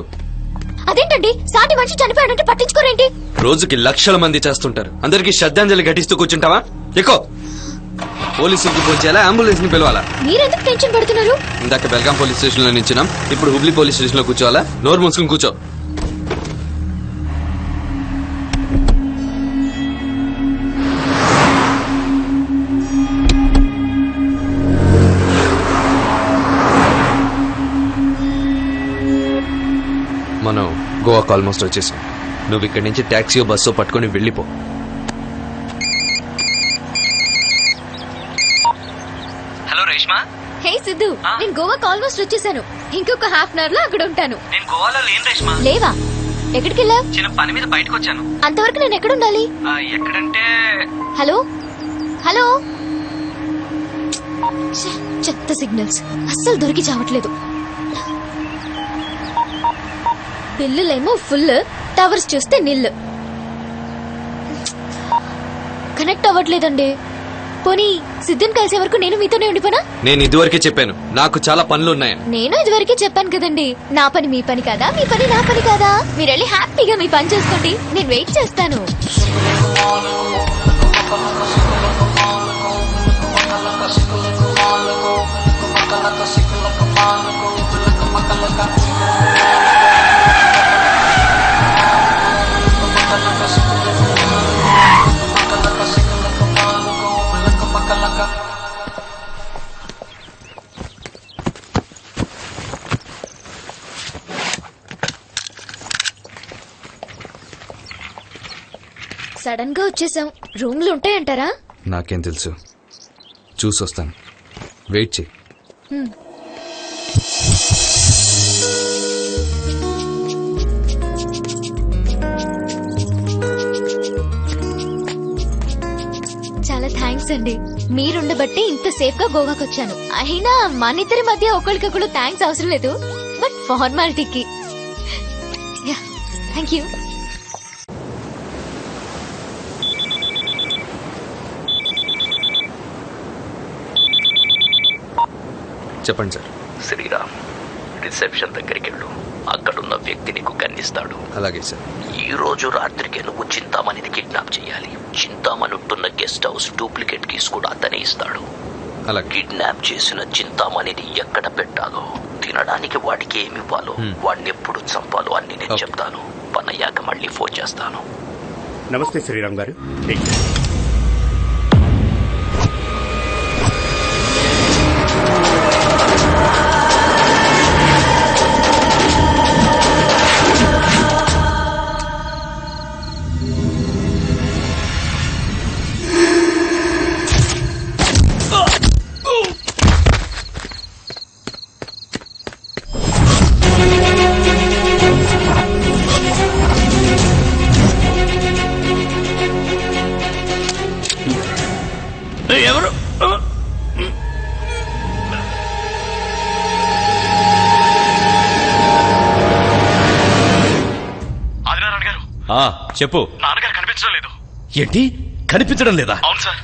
అదేంటండి, సాటి మనిషి చనిపోయాడంటే పట్టించుకోరేంటి? రోజుకి లక్షల మంది చేస్తుంటారు, అందరికి శ్రద్ధాంజలి ఘటిస్తూ కూర్చుంటావా? ఎక్కువ. పోలీసులకు ఫోన్ చేయాలా, అంబులెన్స్ ని పిలవాలా? మీరెందుకు టెన్షన్ పడుతున్నారు? ఇందాక బెల్గాం పోలీస్ స్టేషన్ లో నించున్నాం, ఇప్పుడు హుబ్లీ పోలీస్ స్టేషన్ లో కూర్చోవాలా? నోరు మూసుకుని కూర్చో. మనం గోవాకు ఆల్మోస్ట్ వచ్చేసాం. నువ్వు ఇక్కడి నుంచి టాక్సీ బస్సు పట్టుకుని వెళ్ళిపో. హలో రేష్మా. హే సిద్ధు, నేను గోవాకి ఆల్మోస్ట్ వచ్చేసాను. ఇంకొక హాఫ్ అన్ అవర్ లో అక్కడ ఉంటాను. నేను గోవాలో లేను రేష్మా. లేవా? ఎక్కడికి వెళ్ళా? చిన్న పని మీద బయటకు వచ్చాను. అంతవరకు నేను ఎక్కడ ఉండాలి? ఎక్కడంటే హలో హలో, చెత్త సిగ్నల్స్, అస్సలు దొరికి చావట్లేదు. బిల్లులేమో ఫుల్, టవర్స్ చూస్తే నిల్. కనెక్ట్ అవ్వట్లేదండి. పోనీ సిద్ధుని కలిసే వరకు నేను మీతోనే ఉండిపోనా? నేను ఇదివరకే చెప్పాను, నాకు చాలా పనులు ఉన్నాయని. నేను ఇదివరకే చెప్పాను కదండి, నా పని మీ పని కాదా, మీ పని నా పని కాదా? మీరు వెళ్ళి హ్యాపీగా మీ పని చేసుకోండి, నేను వెయిట్ చేస్తాను. సడన్ గా వచ్చేసాం, రూమ్లు ఉంటాయంటారా? నాకేం తెలుసు, చూసొస్తాను. వెయిట్ చేయి. చాలా థ్యాంక్స్ అండి, మీరుండబట్టి ఇంత సేఫ్ గా గోవాకి వచ్చాను. అయినా మన ఇద్దరి మధ్య ఒకరికొకరు థ్యాంక్స్ అవసరం లేదు, బట్ ఫార్మాలిటీకి. Thank you. చెప్పండి సార్. శ్రీరామ్, రిసెప్షన్ దగ్గరికి వెళ్ళు. అక్కడున్న వ్యక్తి నీకు కన్నిస్తాడు. అలాగే సార్. ఈ రోజు రాత్రికి నువ్వు చింతామణిని కిడ్నాప్ చేయాలి. చింతామణి ఉంటున్న గెస్ట్ హౌస్ డూప్లికేట్ కీస్ కూడా అతనే ఇస్తాడు. అలా కిడ్నాప్ చేసిన చింతామణిని ఎక్కడ పెట్టాలో, తినడానికి వాడికి ఏమి ఇవ్వాలో, వాడిని ఎప్పుడు చంపాలో అన్ని నేను చెప్తాను. పనయ్యాక మళ్ళీ ఫోన్ చేస్తాను. నమస్తే శ్రీరామ్ గారు. ఎవరు? ఆదినారాయణ గారు. చెప్పు. నాన్నగారు కనిపించడం లేదు. ఏంటి కనిపించడం లేదా? అవును సార్.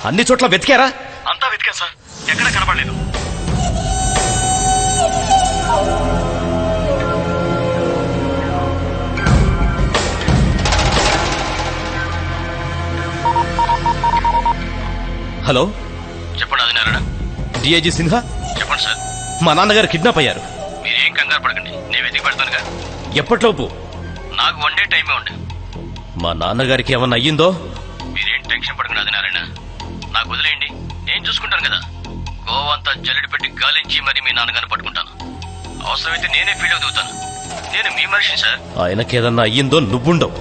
అన్ని చోట్ల వెతికారా? అంతా వెతికా సార్, ఎక్కడ కనపడలేదు. హలో, చెప్పండి ఆదినారాయణ. డిఐజీ సిన్హా. చెప్పండి సార్. మా నాన్నగారు కిడ్నాప్ అయ్యారు. మీరేం కంగారు పడకండి, నేను వెతికి పెడతానుగా. ఎప్పట్లోపు? నాకు 1 డే టైమే ఉండే. మా నాన్నగారికి ఏమన్నా అయ్యిందో? మీరేం టెన్షన్ పడకండి ఆదినారాయణ, నాకు వదిలేయండి, నేను చూసుకుంటాను కదా. గోవా అంతా జల్లెడ పెట్టి గాలించి మరి మీ నాన్నగారిని పట్టుకుంటాను. అవసరమైతే నేనే ఫీల్డ్ దిగుతాను. నేను మీ మనిషిని సార్. ఆయనకేదన్నా అయ్యిందో నువ్వుండవు.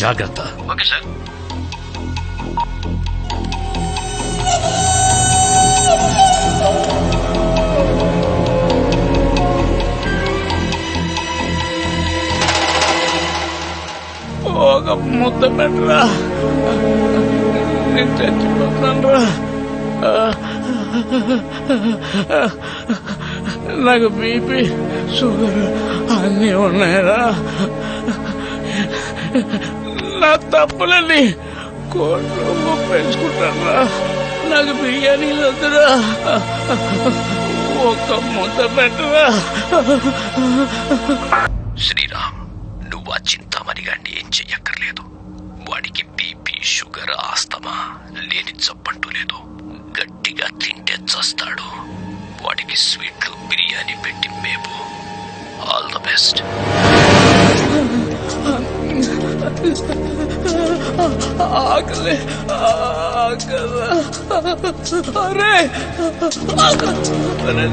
జాగ్రత్త. Okay sir. ఒక ముద్ద పెట్టరా, నేను చచ్చిపోతాను. నాకు బీపీ షుగర్ అన్నీ ఉన్నాయరా. నా తప్పులని కోట్లు పెంచుకుంటారా. నాకు బిర్యానీలు వద్దురా, ఒక్క ముద్ద పెట్టరా. శ్రీరామ్, నువ్వు ఆ చింతామణి గారిని ఏం చెయ్యక్కర్లేదు. వాడికి బీపీ షుగర్ ఆస్తమా లేని జబ్బంటూ లేదు. గట్టిగా తింటే చస్తాడు. వాడికి స్వీట్లు బిర్యానీ పెట్టి మేపు. All the best. ఆకలి ఆకలి. అరే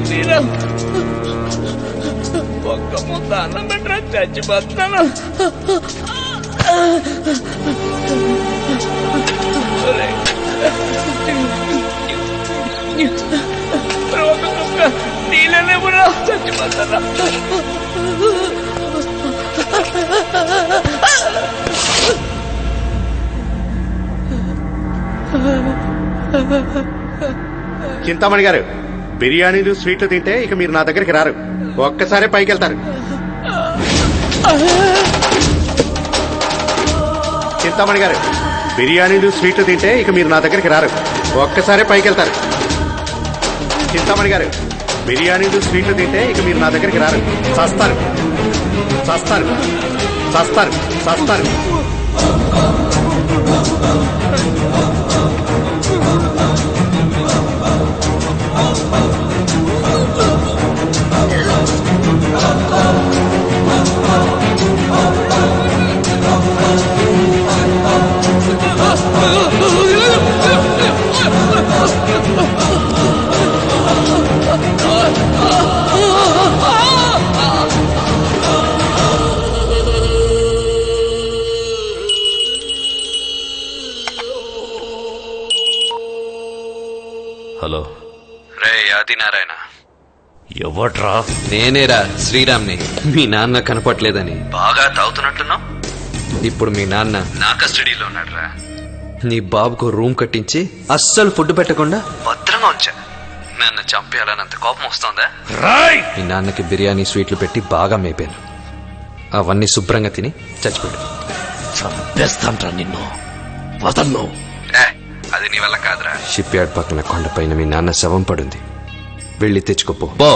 శ్రీరామ్, ఒక్క ముద్ద అన్నం పెట్టరా, చచ్చిపోతాను. ఒక కుక్క నీళ్ళనే కూడా చచ్చిపోతారా. చింతామణి గారు, బిర్యానీలు స్వీట్లు తింటే ఇక మీరు నా దగ్గరికి రారు. ఒక్కసారే పైకి వెళ్తారు. చింతామణి గారు, బిర్యానీలు స్వీట్లు తింటే ఇక మీరు నా దగ్గరికి రారు. ఒక్కసారే పైకి వెళ్తారు. చింతామణి గారు, బిర్యానీలు స్వీట్లు తింటే ఇక మీరు నా దగ్గరికి రారు. చస్తారు చస్తారు చస్తారు చస్తారు. హలో. రే ఆదినారాయణ. ఎవట్రా? నేనేరా, శ్రీరామ్ని. మీ నాన్న కనపట్లేదని బాగా తాగుతున్నట్టున్నావు. ఇప్పుడు మీ నాన్న నా కస్టడీలో ఉన్నాడు రా. నీ బాబుకు రూమ్ కట్టించి అస్సలు ఫుడ్ పెట్టకుండా భద్రంగా ఉంచా. నన్ను చంపేయాలన్నంత కోపం వస్తుందా? మీ నాన్నకి బిర్యానీ స్వీట్లు పెట్టి బాగా మేపాను. అవన్నీ శుభ్రంగా తిని చచ్చిపోయాడు. చంపేస్తాంట్రా నిన్ను, వదలను. అది నీ వల్ల కాదురా. షిప్ యార్డ్ పక్కన కొండపైన మీ నాన్న శవం పడుంది, వెళ్ళి తెచ్చుకోపో. పో.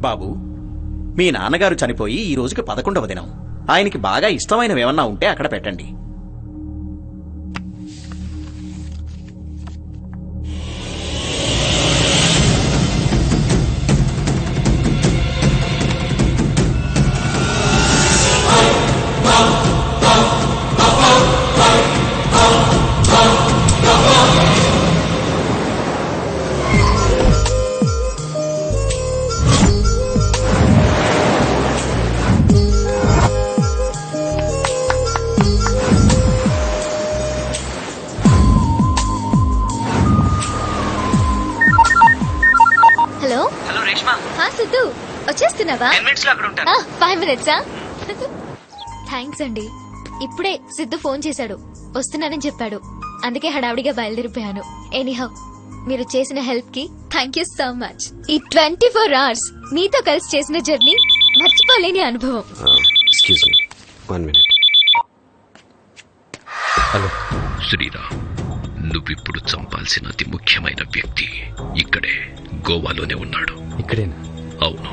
బాబు, మీ నాన్నగారు చనిపోయి ఈ రోజుకి 11వ దినం. ఆయనకి బాగా ఇష్టమైనవి ఏమన్నా ఉంటే అక్కడ పెట్టండి. హలో హలో రేష్మా, సిద్ధు, వచ్చేస్తున్నావా? 10 minutes లో అక్కడ ఉంటాను. 5 minutes థ్యాంక్స్ అండి. ఇప్పుడే సిద్ధు ఫోన్ చేశాడు, వస్తున్నానని చెప్పాడు. అందుకే హడావిడిగా బయలుదేరిపోయాను. ఎనీహౌ, మీరు చేసిన హెల్ప్ కి థ్యాంక్ యూ సో మచ్. ఈ 24 hours మీతో కలిసి చేసిన జర్నీ మర్చిపోలేని అనుభవం. Excuse me, 1 minute. Hello Sriram, నువ్విప్పుడు చంపాల్సిన అతి ముఖ్యమైన వ్యక్తి ఇక్కడే గోవాలోనే ఉన్నాడు. ఇక్కడేనా? అవును,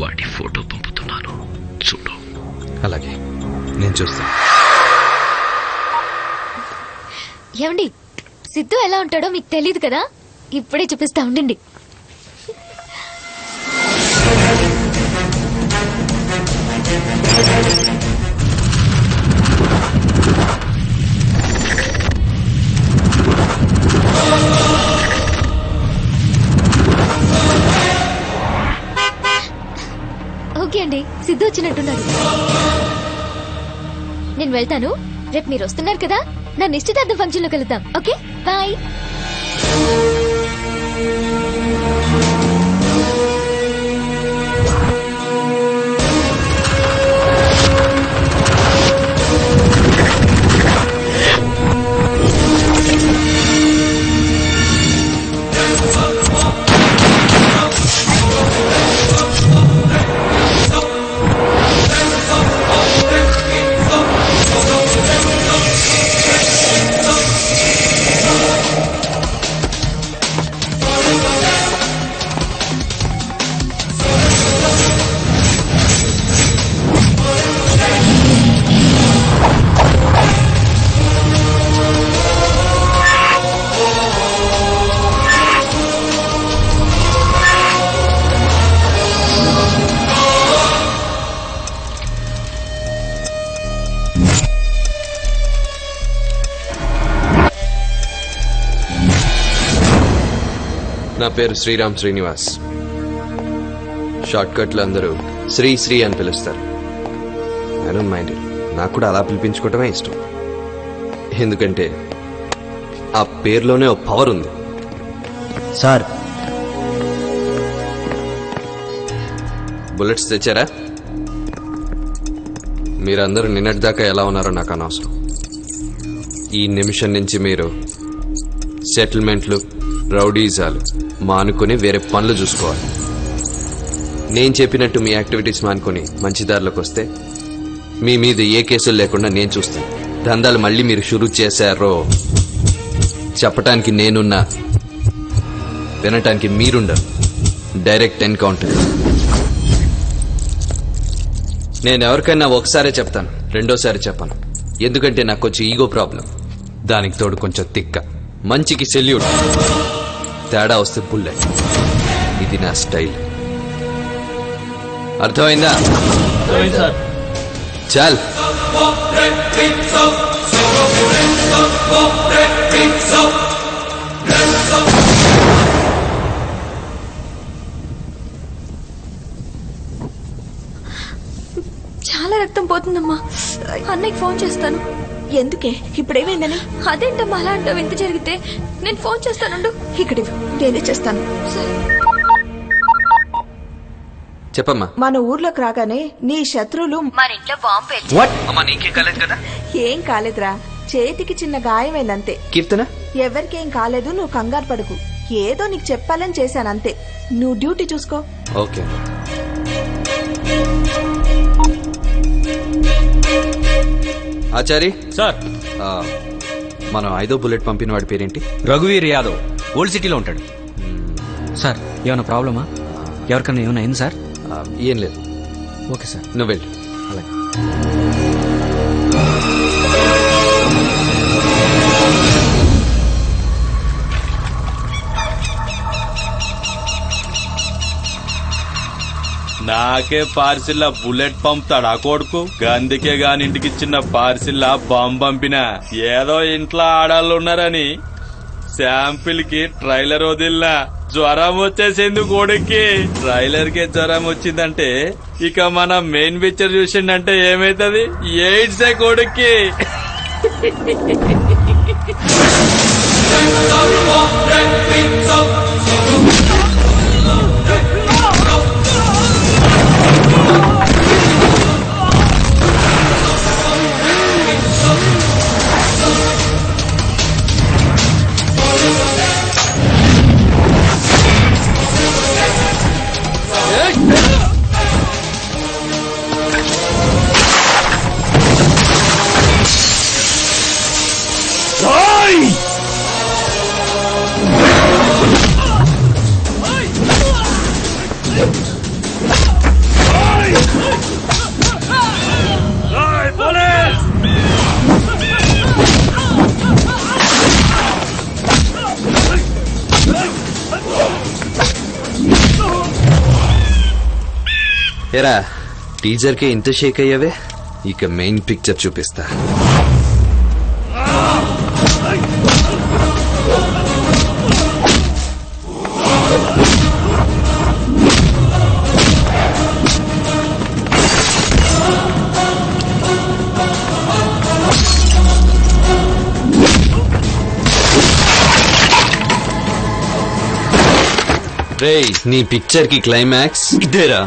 వాడి ఫోటో పంపుతున్నాను, చూడు. అలాగే, నేను చూస్తాను. ఏమండి, సిద్ధు ఎలా ఉంటాడో మీకు తెలియదు కదా, ఇప్పుడే చూపిస్తా ఉండండి. ఓకే అండి, సిద్ధు వచ్చినట్టున్నాడు. నేను వెళ్తాను. రేపు మీరు వస్తున్నారు కదా, నా నిశ్చితార్థం ఫంక్షన్ లో కలుద్దాం. Okay, bye. నా పేరు శ్రీరామ్ శ్రీనివాస్. షార్ట్ కట్లు అందరూ శ్రీ శ్రీ అని పిలుస్తారు. I don't mind it. నాకు కూడా అలా పిలిపించుకోవటమే ఇష్టం. ఎందుకంటే ఆ పేరులోనే ఓ పవర్ ఉంది. సార్, బుల్లెట్స్ తెచ్చారా? మీరందరూ నిన్నటిదాకా ఎలా ఉన్నారో నాకు అనవసరం. ఈ నిమిషం నుంచి మీరు సెటిల్మెంట్లు, రౌడీజాలు మానుకొని వేరే పనులు చూసుకోవాలి. నేను చెప్పినట్టు మీ యాక్టివిటీస్ మానుకొని మంచి దారిలోకి వస్తే మీ మీద ఏ కేసులు లేకుండా నేను చూస్తాను. దందాలు మళ్ళీ మీరు షురూ చేశారో చెప్పటానికి నేనున్నా, వినటానికి మీరుండరు. Direct encounter. నేను ఎవరికైనా ఒకసారే చెప్తాను, రెండోసారి చెప్పను. ఎందుకంటే నాకు కొంచెం ఈగో ప్రాబ్లం. దానికి తోడు కొంచెం తిక్క. మంచికి సెల్యూట్, తేడా వస్తే బుల్లెట్. ఇది నా స్టైల్. అర్థమైందా? చల్. చాలా రక్తం పోతుందమ్మా. అన్నయ్యకి ఫోన్ చేస్తాను. ఎందుకే ఇప్పుడేమైందని? అదేంటమ్మా అలా అంటావు? ఎంత జరిగితే నేను ఫోన్ చేస్తానుండు. ఇక్కడ నేనే చేస్తాను. చెప్పమ్మా. మన ఊర్లోకి రాగానే నీ శత్రువులు మన ఇంట్లో బాంబు పేల్చి అమ్మా నీకేం కాలేదు కదా? ఏం కాలేదురా, చేతికి చిన్న గాయమైందంతే. కీర్తన ఎవరికేం కాలేదు, నువ్వు కంగారు పడుకు. ఏదో నీకు చెప్పాలని చేశానంతే. నువ్వు డ్యూటీ చూసుకో. ఓకే. ఆచారి సార్, మనం 5వ బుల్లెట్ పంపిన వాడి పేరేంటి? రఘువీర్ యాదవ్, ఓల్డ్ సిటీలో ఉంటాడు. సార్ ఏమైనా ప్రాబ్లమా? ఎవరికన్నా ఏమైనా అయింది సార్? ఏం లేదు. ఓకే సార్, నువ్వు వెళ్ళు. అలాగే. నాకే పార్సిల్లా బుల్లెట్ పంపుతాడా కొడుకు? గందుకే గాని ఇంటికి చిన్న పార్సిల్లా బాంబు పంపినా. ఏదో ఇంట్లో ఆడాళ్ళు ఉన్నారని శాంపిల్ కి ట్రైలర్ వదిలినా. జ్వరం వచ్చేసింది కొడుక్కి. ట్రైలర్ కి జ్వరం వచ్చిందంటే ఇక మన మెయిన్ పిక్చర్ చూసిండంటే ఏమైతుంది? ఎయిడ్సే కొడుక్కి. ఏరా టీజర్ కే ఇంత షేక్ అయ్యావే, ఇక మెయిన్ పిక్చర్ చూపిస్తా. రేయ్, నీ పిక్చర్ కి క్లైమాక్స్ ఇదేరా.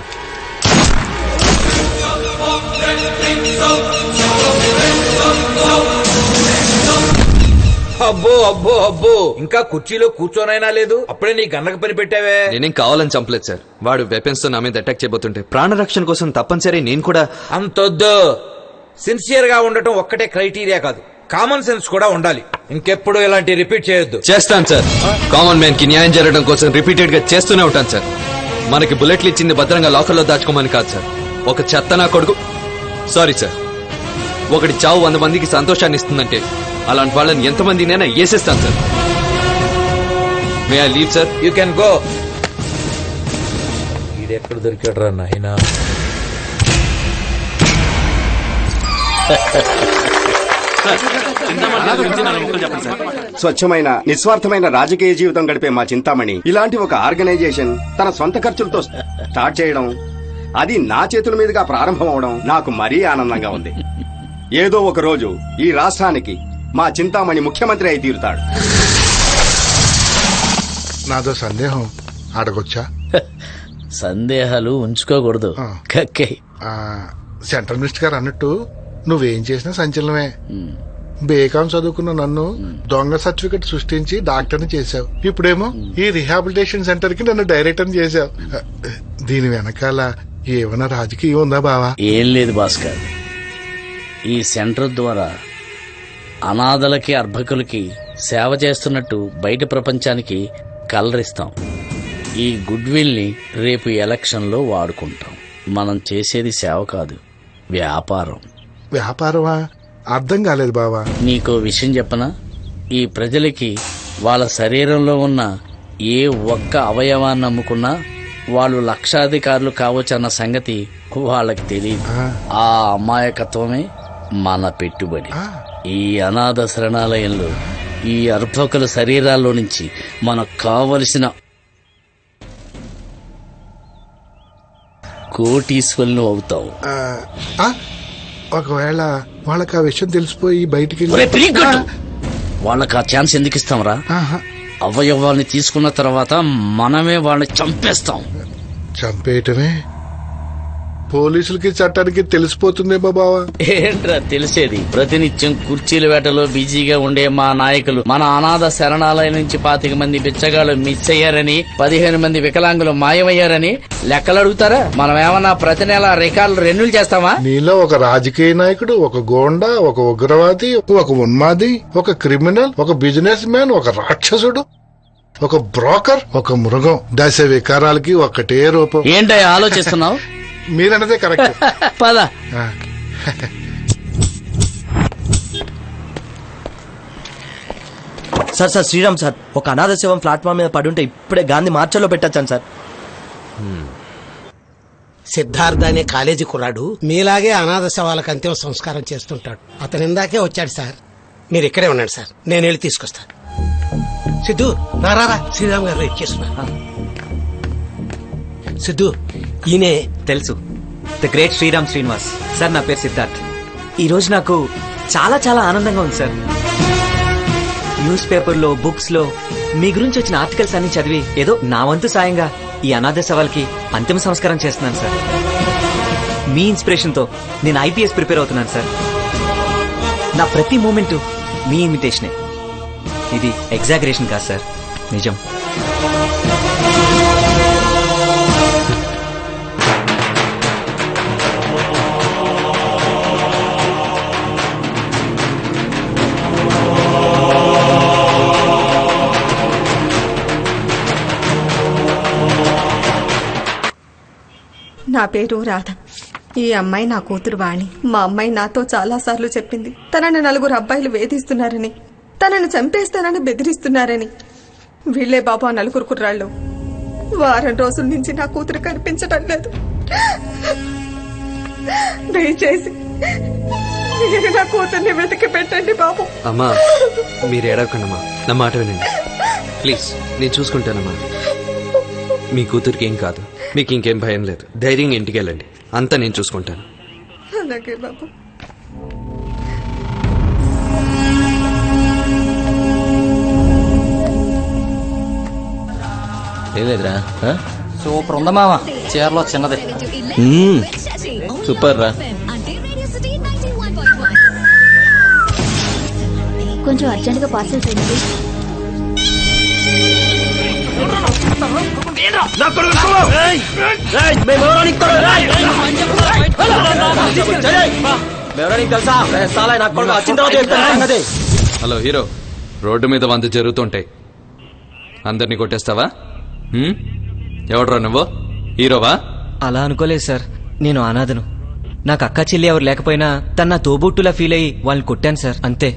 అబ్బో అబ్బో అబ్బో, ఇంకా కుర్చీలో కూర్చోనైనా లేదు, అప్పుడే నీ గన్నకు పని పెట్టావే. నేనేం కావాలని చంపలేదు సార్. వాడు వెపన్స్ తో నా మీద అటాక్ చేయబోతుంటే ప్రాణరక్షణ కోసం తప్పనిసరి నేను కూడా. అంతొద్దు. సిన్సియర్ గా ఉండటం ఒక్కటే క్రైటీరియా కాదు, కామన్ సెన్స్ కూడా ఉండాలి. ఇంకెప్పుడు ఇలాంటి రిపీట్ చేయొద్దు. చేస్తాను సార్. కామన్ మ్యాన్ కి న్యాయం జరగడం కోసం రిపీటెడ్ గా చేస్తూనే ఉంటాను సార్. మనకి బుల్లెట్లు ఇచ్చింది భద్రంగా లాకర్లో దాచుకోమని కాదు సార్. ఒక చెత్త నా కొడుకు, సారీ సార్, ఒకటి చావు 100 మందికి సంతోషాన్ని ఇస్తుందంటే అలాంటి వాళ్ళని ఎంతమందినైనా వేసేస్తాను sir. May I leave sir? You can go. ఈడెక్కడ దొరికాడు రా నాయనా. స్వచ్ఛమైన నిస్వార్థమైన రాజకీయ జీవితం గడిపే మా చింతామణి ఇలాంటి ఒక ఆర్గనైజేషన్ తన సొంత ఖర్చులతో స్టార్ట్ చేయడం, అది నా చేతుల మీదుగా ప్రారంభం అవడం నాకు మరీ ఆనందంగా ఉంది. ఏదో ఒక రోజు ఈ రాష్ట్రానికి మా చింతామణి ముఖ్యమంత్రి అయి తీరుతాడు. నాదో సందేహం, అడగొచ్చా? సందేహాలు ఉంచుకోకూడదు. సెంట్రల్ మినిస్టర్ గారు అన్నట్టు నువ్వేం చేసినా సంచలనమే. బేకాం చదువుకున్న నన్ను దొంగ సర్టిఫికెట్ సృష్టించి డాక్టర్ని చేశావు. ఇప్పుడేమో ఈ రిహాబిలిటేషన్ సెంటర్ కి నన్ను డైరెక్టర్ చేశావు. దీని వెనకాల ఏమైనా రాజకీయం ఉందా బావా? ఏం లేదు భాస్కర్. ఈ సెంటర్ ద్వారా అనాథలకి అర్భకులకి సేవ చేస్తున్నట్టు బయట ప్రపంచానికి కలరిస్తాం. ఈ గుడ్ విల్ ని రేపు ఎలక్షన్లో వాడుకుంటాం. మనం చేసేది సేవ కాదు, వ్యాపారం. వ్యాపారమా? అర్థం కాలేదు బావా. నీకో విషయం చెప్పనా? ఈ ప్రజలకి వాళ్ళ శరీరంలో ఉన్న ఏ ఒక్క అవయవాన్ని అమ్ముకున్నా వాళ్ళు లక్షాధికారులు కావచ్చన్న సంగతి వాళ్ళకి తెలియదు. ఆ అమాయకత్వమే మన పెట్టుబడి. ఈ అనాథ శరణాలయంలో ఈ అర్భకుల శరీరాల్లో నుంచి మనకు కావలసిన కోటీశ్వరులు అవుతావు. ఒకవేళ వాళ్ళకి ఆ విషయం తెలిసిపోయి బయటికి ఒరే పిరిగొట్టు! వాళ్ళకి ఆ ఛాన్స్ ఎందుకు ఇస్తాంరా? అవయవాల్ని తీసుకున్న తర్వాత మనమే వాళ్ళని చంపేస్తాం. చంపేయటమే పోలీసులకి చట్టానికి తెలిసిపోతుందేమో బావా. ఏంట్రా తెలిసేది? ప్రతినిత్యం కుర్చీల వేటలో బిజీగా ఉండే మా నాయకులు మన అనాథ శరణాలయం నుంచి 25 మంది బిచ్చగాళ్ళు మిస్ అయ్యారని, 15 మంది వికలాంగులు మాయమయ్యారని లెక్కలు అడుగుతారా? మనం ఏమన్నా ప్రతి నెల రికార్డులు రెన్యూల్ చేస్తామా? నీలో ఒక రాజకీయ నాయకుడు, ఒక గోండా, ఒక ఉగ్రవాది, ఒక ఉన్మాది, ఒక క్రిమినల్, ఒక బిజినెస్ మ్యాన్, ఒక రాక్షసుడు, ఒక బ్రోకర్, ఒక మృగం. దశ వికారాలకి ఒకటే రూపం. ఏంటయ్యా ఆలోచిస్తున్నావు? మీరన్నదే కరెక్ట్. పద. సార్ శ్రీరామ్ సార్, ఒక అనాథ శవం ప్లాట్ఫామ్ మీద పడుంటే ఇప్పుడే గాంధీ మార్చల్లో పెట్టచ్చాను సార్. సిద్ధార్థ అనే కాలేజీ కుర్రాడు మీలాగే అనాథ శవాలకు అంతిమ సంస్కారం చేస్తుంటాడు. అతను ఇందాకే వచ్చాడు సార్. మీరు ఇక్కడే ఉన్నాడు సార్, నేను వెళ్ళి తీసుకొస్తాను. సిద్ధు రా, శ్రీరామ్ గారు వెయిట్ చేస్తున్నా. సిద్ధు ఈయనే. తెలుసు, the great Sriram Srinivas sir. నా పేరు సిద్ధార్థ్. ఈ రోజు నాకు చాలా చాలా ఆనందంగా ఉంది సార్. న్యూస్ పేపర్లో, బుక్స్ లో మీ గురించి వచ్చిన ఆర్టికల్స్ అన్ని చదివి ఏదో నా వంతు సాయంగా ఈ అనాథ సవాల్కి అంతిమ సంస్కారం చేస్తున్నాను సార్. మీ ఇన్స్పిరేషన్ తో నేను IPS ప్రిపేర్ అవుతున్నాను సార్. నా ప్రతి మూమెంట్ మీ ఇన్విటేషనే. ఇది ఎగ్జాగరేషన్ కాదు సార్, నిజం. నా పేరు రాధ. ఈ అమ్మాయి నా కూతురు వాణి. మా అమ్మాయి నాతో చాలా సార్లు చెప్పింది తనని 4 అబ్బాయిలు వేధిస్తున్నారని, తనను చంపేస్తానని బెదిరిస్తున్నారని. వీళ్లే బాబు ఆ 4 కుర్రాళ్ళు. వారం రోజుల నుంచి నా కూతురు కనిపించడం లేదు. దయచేసి మీరు నా కూతుర్ని వెతికి పెట్టండి బాబు. అమ్మా మీరు ఏడవకండమ్మా, నా మాట వినండి ప్లీజ్. నేను చూసుకుంటానమ్మా. మీ కూతురికి ఏం కాదు, మీకు ఇంకేం భయం లేదు. ధైర్యంగా ఇంటికి వెళ్ళండి, అంతా నేను చూసుకుంటాను. అలాగే బాబు. లేదురా, సూపర్ ఉందా మామ? చీరలో చిన్నది సూపర్ రా. కొంచెం అర్జెంట్ గా పార్సల్ చేయండి. హలో హీరో, రోడ్డు మీద 100 జరుగుతుంటాయి, అందరినీ కొట్టేస్తావా? ఎవడ్రా నువ్వు? హీరోవా? అలా అనుకోలేదు సార్, నేను అనాథను. నాకు అక్క చెల్లి ఎవరు లేకపోయినా తన నా తోబుట్టులా ఫీల్ అయ్యి వాళ్ళని కొట్టాను సార్, అంతే.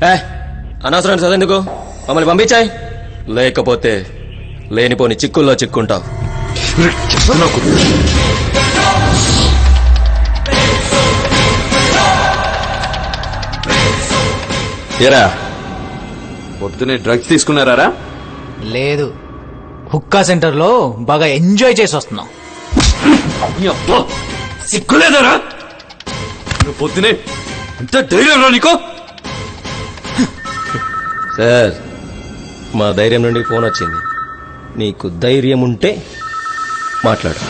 అనవసరం చదవెందుకు, మమ్మల్ని పంపించాయి. లేకపోతే లేనిపోని చిక్కుల్లో చిక్కుంటావు. ఏరా పొద్దునే డ్రగ్స్ తీసుకున్నారా? లేదు, హుక్కా సెంటర్ లో బాగా ఎంజాయ్ చేసి వస్తున్నాం. సిగ్గులేదరా? పొద్దునే ఎంత ధైర్యం రా నీకు? సార్ మా ధైర్యం నుండి ఫోన్ వచ్చింది. నీకు ధైర్యం ఉంటే మాట్లాడు.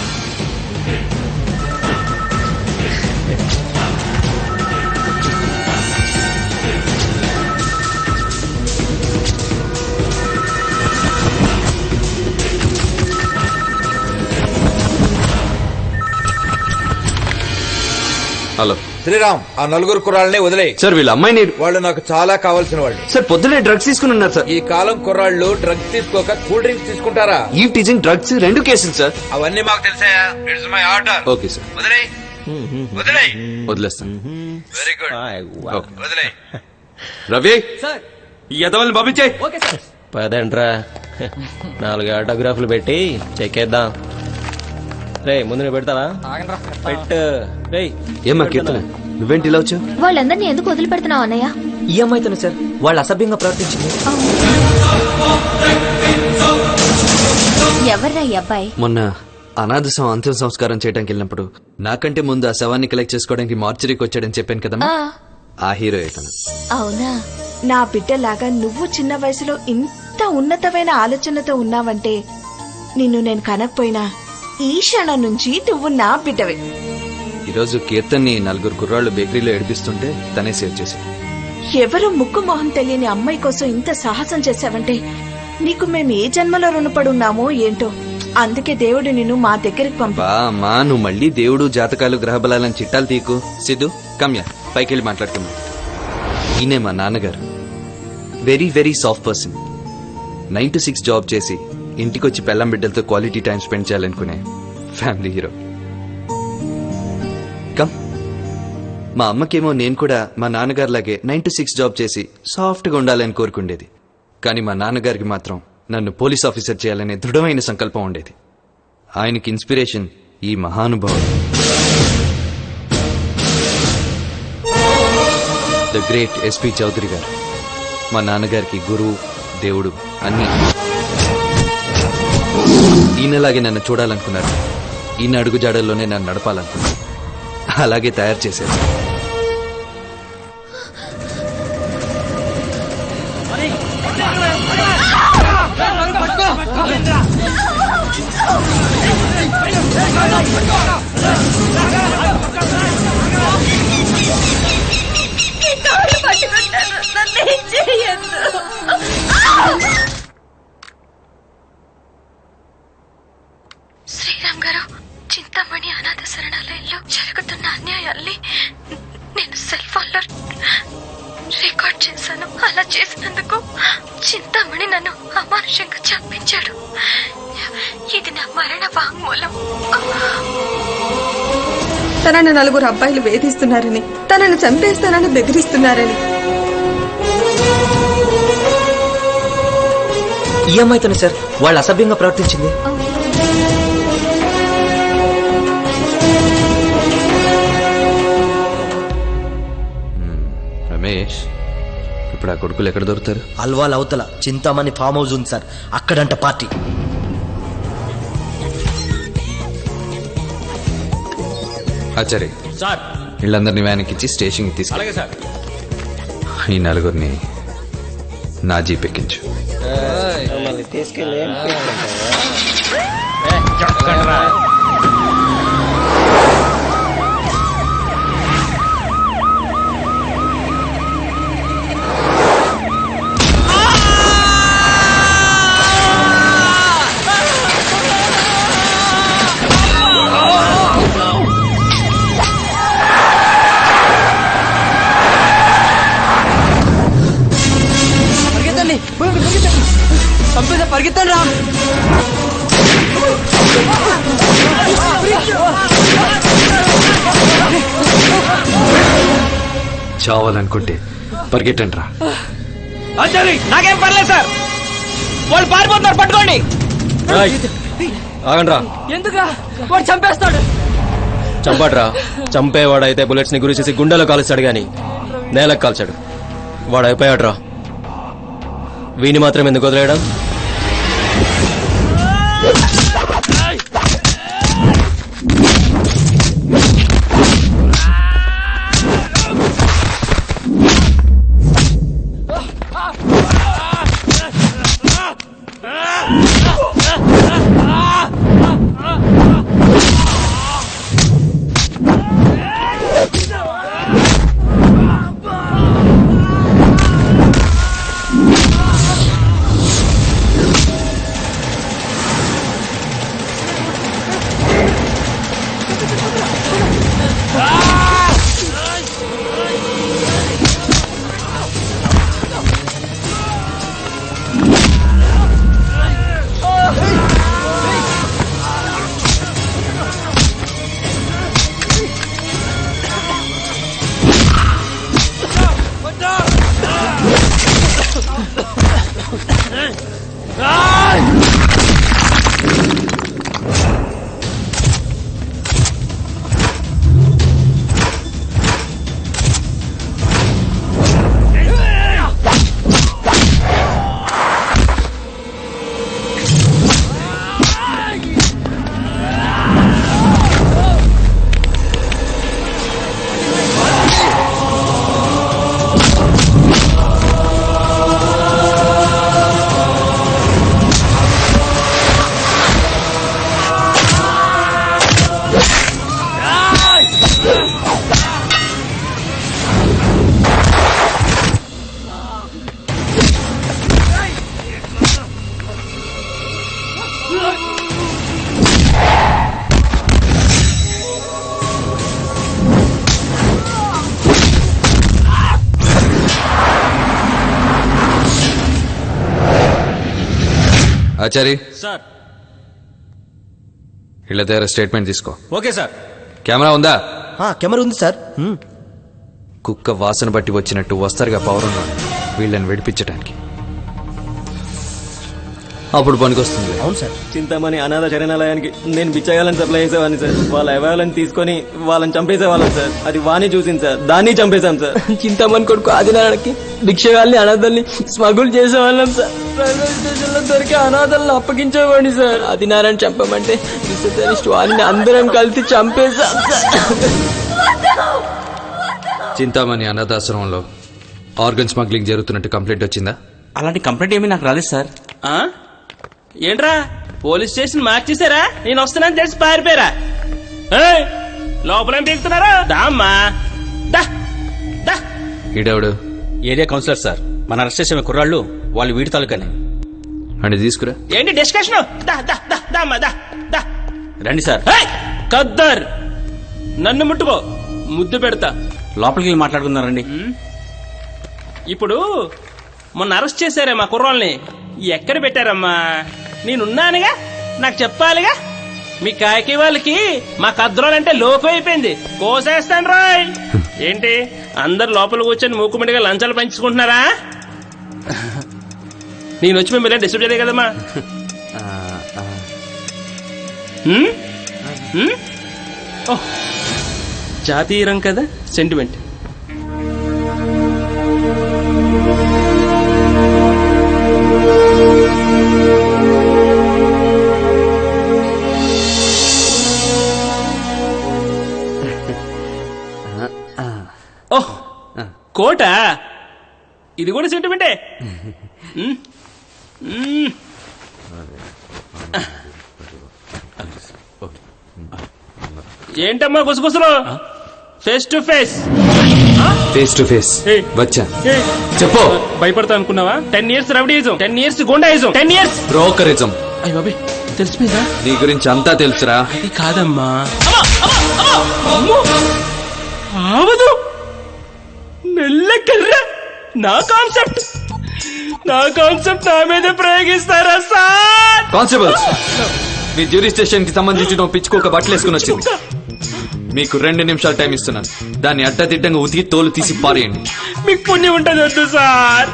హలో శ్రీరామ్, ఆ 4 కుర్రాళ్ళని వదిలే. సార్ వీళ్ళ అమ్మాయిని. వాళ్ళు నాకు చాలా కావాల్సిన వాళ్ళు. సార్ పొద్దునే డ్రగ్స్ తీసుకుని ఉన్నారు సార్. ఈ కాలం కుర్రాళ్ళు డ్రగ్స్ తీసుకోక కూల్ డ్రింక్స్ తీసుకుంటారా? ఈ టీజింగ్ డ్రగ్స్ 2 కేసులు సార్. అవన్నీ మాకు తెలుసాయా? It's my order. Okay sir, వదిలేస్తాను. వెరీ గుడ్, వదిలే. రవి ఈ ఎదవల్ని పంపించే. పదండ్రా, 4 ఆటోగ్రాఫ్లు పెట్టి చెక్కేద్దాం. రే ముందు నువ్వు పెడతావా? పెట్టు. ఏమ్మా కీర్తన, నువ్వేంటి ఇలా వచ్చావు? వాళ్ళందరినీ ఎందుకు వదిలిపెడుతున్నావు అన్నయ్య? ఈ అమ్మాయితోనే సార్ వాళ్ళు అసభ్యంగా ప్రవర్తించింది. ఎవర్రా ఈ అబ్బాయి? మొన్న అనాథ శవం అంతిమ సంస్కారం చేయడానికి వెళ్ళినప్పుడు నాకంటే ముందు ఆ శవాన్ని కలెక్ట్ చేసుకోవడానికి మార్చరీకి వచ్చాడని చెప్పాను కదమ్మా, ఆ హీరో ఇతను. అవునా? నా బిడ్డలాగా నువ్వు చిన్న వయసులో ఇంత ఉన్నతమైన ఆలోచనతో ఉన్నావంటే నిన్ను నేను కనకపోయినా ఈ క్షణం నుంచి నువ్వు నా బిడ్డవే. ఈరోజు కీర్తన్ని 4 కుర్రాళ్ళు బేకరీలో ఏడిపిస్తుంటే తనే సేవ్ చేశాడు. ఎవరు ముక్కు మొహం తెలియని అమ్మాయి కోసం ఇంత సాహసం చేశావంటే నీకు మేము ఏ జన్మలో రుణపడి ఉన్నామో ఏంటో. అందుకే దేవుడు నిన్ను మా దగ్గరికి బా అమ్మా, నువ్వు మళ్ళీ దేవుడు జాతకాలు గ్రహబలాలని చిట్టాలు తీకు. సిద్ధు కమ్యా, పైకెళ్ళి మాట్లాడుకున్నాం. ఈయనే మా నాన్నగారు. Very very soft person. 9 to 6 job చేసి ఇంటికొచ్చి పెళ్ళం బిడ్డలతో క్వాలిటీ టైం స్పెండ్ చేయాలనుకునే ఫ్యామిలీ హీరో. కమ్. మా అమ్మకేమో నేను కూడా మా నాన్నగారిలాగే 9 to 6 జాబ్ చేసి సాఫ్ట్గా ఉండాలని కోరుకుండేది. కానీ మా నాన్నగారికి మాత్రం నన్ను పోలీస్ ఆఫీసర్ చేయాలనే దృఢమైన సంకల్పం ఉండేది. ఆయనకి ఇన్స్పిరేషన్ ఈ మహానుభావుడు, ద గ్రేట్ ఎస్పీ చౌదరి గారు. మా నాన్నగారికి గురువు, దేవుడు అన్నీ. ఈయనలాగే నన్ను చూడాలనుకున్నారు. ఈయన అడుగుజాడల్లోనే నన్ను నడపాలనుకున్నారు. అలాగే తయారు చేశారు. శ్రీరామ్ గారు, చింతామణి అనాథ శరణాలయంలో జరుగుతున్న అన్యాయాల్ని నేను సెల్ ఫోన్లో రికార్డ్ చేశాను. అలా చేసినందుకు చింతామణి నన్ను అమానుషంగా చంపించాడు. ఇది నా మరణ వాంగ్మూలం. తనని 4 అబ్బాయిలు వేధిస్తున్నారని, తనను చంపేస్తానని బెదిరిస్తున్నారని. ఈ అమ్మాయితోనే సార్ వాళ్ళు అసభ్యంగా ప్రవర్తించింది. రమేష్, ఇప్పుడు ఆ కొడుకులు ఎక్కడ దొరుకుతారు? అల్వాల్ అవతల చింతామణి ఫామ్ హౌస్ ఉంది సార్, అక్కడంట పార్టీ. ఆచార్య సార్, వీళ్ళందరినీ వ్యాన్కిచ్చి స్టేషన్కి తీసుకెళ్ళి ఈ 4 నా జీప్ ఎక్కించు. పరిగెత్తండి రా. చావాలనుకుంటే పరిగెట్టండి రా. నాకేం పర్లేదు సార్, వాళ్ళు పారిపోతున్నారు, పట్టుకోండి. ఆగండి రా. ఎందుకు? వాడు చంపేస్తాడు. చంపాడ్రా. చంపేవాడైతే బుల్లెట్స్ ని గురి చేసి గుండెలో కాలుస్తాడు గాని నేలకు కాల్చాడు. వాడు అయిపోయాడు రా. వీని మాత్రం ఎందుకు వదిలేయడం? ఆచారి సార్. వీళ్ళ దగ్గర స్టేట్మెంట్ తీసుకో. Okay sir. కెమెరా ఉందా? కెమెరా ఉంది సార్. కుక్క వాసన బట్టి వచ్చినట్టు వస్తారుగా పౌరంలో వీళ్ళని విడిపించడానికి. అప్పుడు పనికొస్తుంది. అవును సార్. చింతామణి అనాథ శరణాలయానికి నేను బిచ్చగాళ్ళని సప్లై చేసేవాడిని సార్. వాళ్ళ అవాలని తీసుకొని వాళ్ళని చంపేసేవాళ్ళం సార్. అది వాణి చూసింది సార్, దాన్ని చంపేశాం సార్. చింతామణి కొడుకు ఆదినారాయణకి భిక్షగాళ్ళని అనాథల్ని స్మగుల్ చేసేవాళ్ళం సార్. రైల్వే స్టేషన్ లో దొరికే అనాథల్ని అప్పగించేవాడిని సార్. ఆదినారాయణ చంపమంటే రిసెప్షనిస్ట్ వాణిని అందరం కలిసి చంపేశాం సార్. చింతామణి అనాథాశ్రమంలో ఆర్గన్ స్మగ్లింగ్ జరుగుతున్నట్టు కంప్లైంట్ వచ్చిందా? అలాంటి కంప్లైంట్ ఏమీ నాకు రాలేదు సార్. ఏంట్రా పోలీస్ స్టేషన్ మార్చేశారా? నేను వస్తున్నాను తెలిసి పారిపోయారా? లోపలేం పీకుతున్నారా? దామ్మా ఈడెవడు? Area councillor sir. మన అరెస్ట్ చేసే కుర్రాళ్ళు వాళ్ళు వీడి తాలూకానే. అని తీసుకురా. ఏంటి డిస్కషన్? రండి సార్. కద్దర్ నన్ను ముట్టుకో, ముద్దు పెడతా. లోపలికి వెళ్ళి మాట్లాడుకున్నారండి. ఇప్పుడు మొన్న అరెస్ట్ చేశారే మా కుర్రాళ్ళని, ఎక్కడ పెట్టారమ్మా? నేనున్నానుగా, నాకు చెప్పాలిగా. మీ కాకి వాళ్ళకి మా కద్రోలంటే లోకం అయిపోయింది. కోసేస్తాను రాయ్. ఏంటి అందరు లోపల కూర్చొని మూకుమిడిగా లంచాలు పంచుకుంటున్నారా? నేను వచ్చి మేము డిస్టర్బ్ చేయలే కదమ్మా. జాతీయం కదా, సెంటిమెంట్. ఓహ్ కోట, ఇది కూడా సెంటిమెంటే. ఏంటమ్మా గుసగుసలు? Face to face. Face to face వచ్చా. చెప్పు. భయపడతా అనుకున్నావా? 10 years rowdyism, 10 years goondaism, 10 years brokerism. అయ్య బాబే, తెలిసిపోయిందా? నీ గురించి అంతా తెలుసురా. అది కాదమ్మా. ఆవదు నెల్లకర్రా. నా కాన్సెప్ట్ నా మీద ప్రయోగిస్తారా సార్? కానిస్టేబుల్స్, మీ జ్యూరిస్డిక్షన్ కి సంబంధించిన పిచ్చుకోక బట్టలు వేసుకుని వచ్చింది. మీకు 2 నిమిషాలు టైం ఇస్తున్నాను. దాన్ని అడ్డదిడ్డంగా ఉతికి తోలు తీసి పారేయండి. మీకు పుణ్యం ఉంటుంది వద్దు సార్.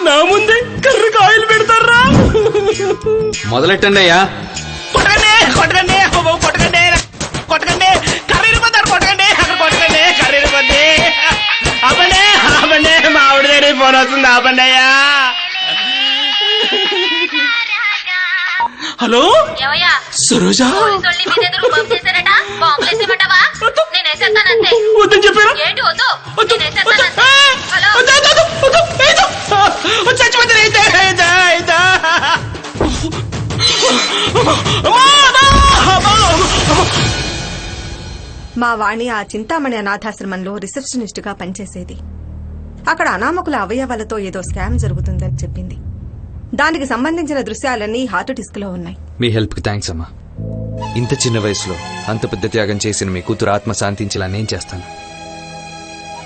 నా ముందే కర్రకి ఆయిల్ పెడతారా? మొదలెట్టండి అయ్యా. కొట్టకండి కొట్టకండి కొట్టకండి కొట్టకండి, కర్రీరిపోతారు. కొట్టకండి కొట్టకండి, కర్రీరిపోద్ది. ఆపండి ఆపండి, మా ఆవిడ దగ్గర ఫోన్ వస్తుంది. ఆపండి అయ్యా. హలో సరోజా, వద్దని చెప్పారా? మా వాణి ఆ చింతామణి అనాథాశ్రమంలో రిసెప్షనిస్ట్ గా పనిచేసేది. అక్కడ అనామకుల అవయవాలతో ఏదో స్కామ్ జరుగుతుందని చెప్పింది. దానికి సంబంధించిన దృశ్యాలన్నీ హార్ట్ డిస్క్ లో ఉన్నాయి. మీ హెల్ప్ కి థ్యాంక్స్ అమ్మా. ఇంత చిన్న వయసులో అంత పెద్ద త్యాగం చేసిన మీ కూతురు ఆత్మ శాంతించేలా నేను చేస్తాను.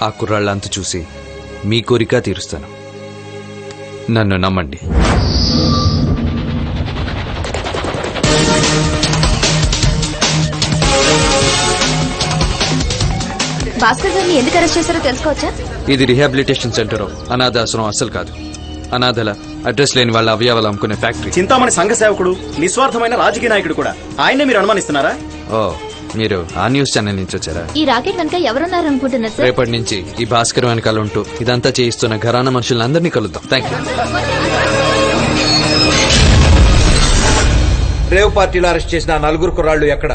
ఆ కుర్రాళ్ళ అంతు చూసి మీ కోరిక తీరుస్తాను. నన్ను నమ్మండి. భాస్కర్ గారిని ఎందుకు అరెస్ట్ చేశారో తెలుసుకోవచ్చా? ఇది రిహాబిలిటేషన్ సెంటర్, అనాథాశ్రమం అస్సలు కాదు. అనాథల అడ్రస్ లేని వాళ్ళ అవయవాలు అమ్ముకునే ఫ్యాక్టరీ. చింతామణి సంఘ సేవకుడు, నిస్వార్థమైన రాజకీయ నాయకుడు కూడా. ఆయన్నే మీరు అనుమానిస్తున్నారా? ఓ, మీరు ఆ న్యూస్ ఛానల్ నుంచి వచ్చారా? ఈ రాకెట్ వెనక ఎవరున్నారు అనుకుంటున్నారు సార్? రేపటి నుంచి ఈ భాస్కర్ వెనకాల ఉంటూ ఇదంతా చేయిస్తున్న ఘరానా మనుషులందరినీ కలుద్దాం. Thank you. రేవ్ పార్టీలో అరెస్ట్ చేసిన 4 కుర్రాళ్ళు ఎక్కడ?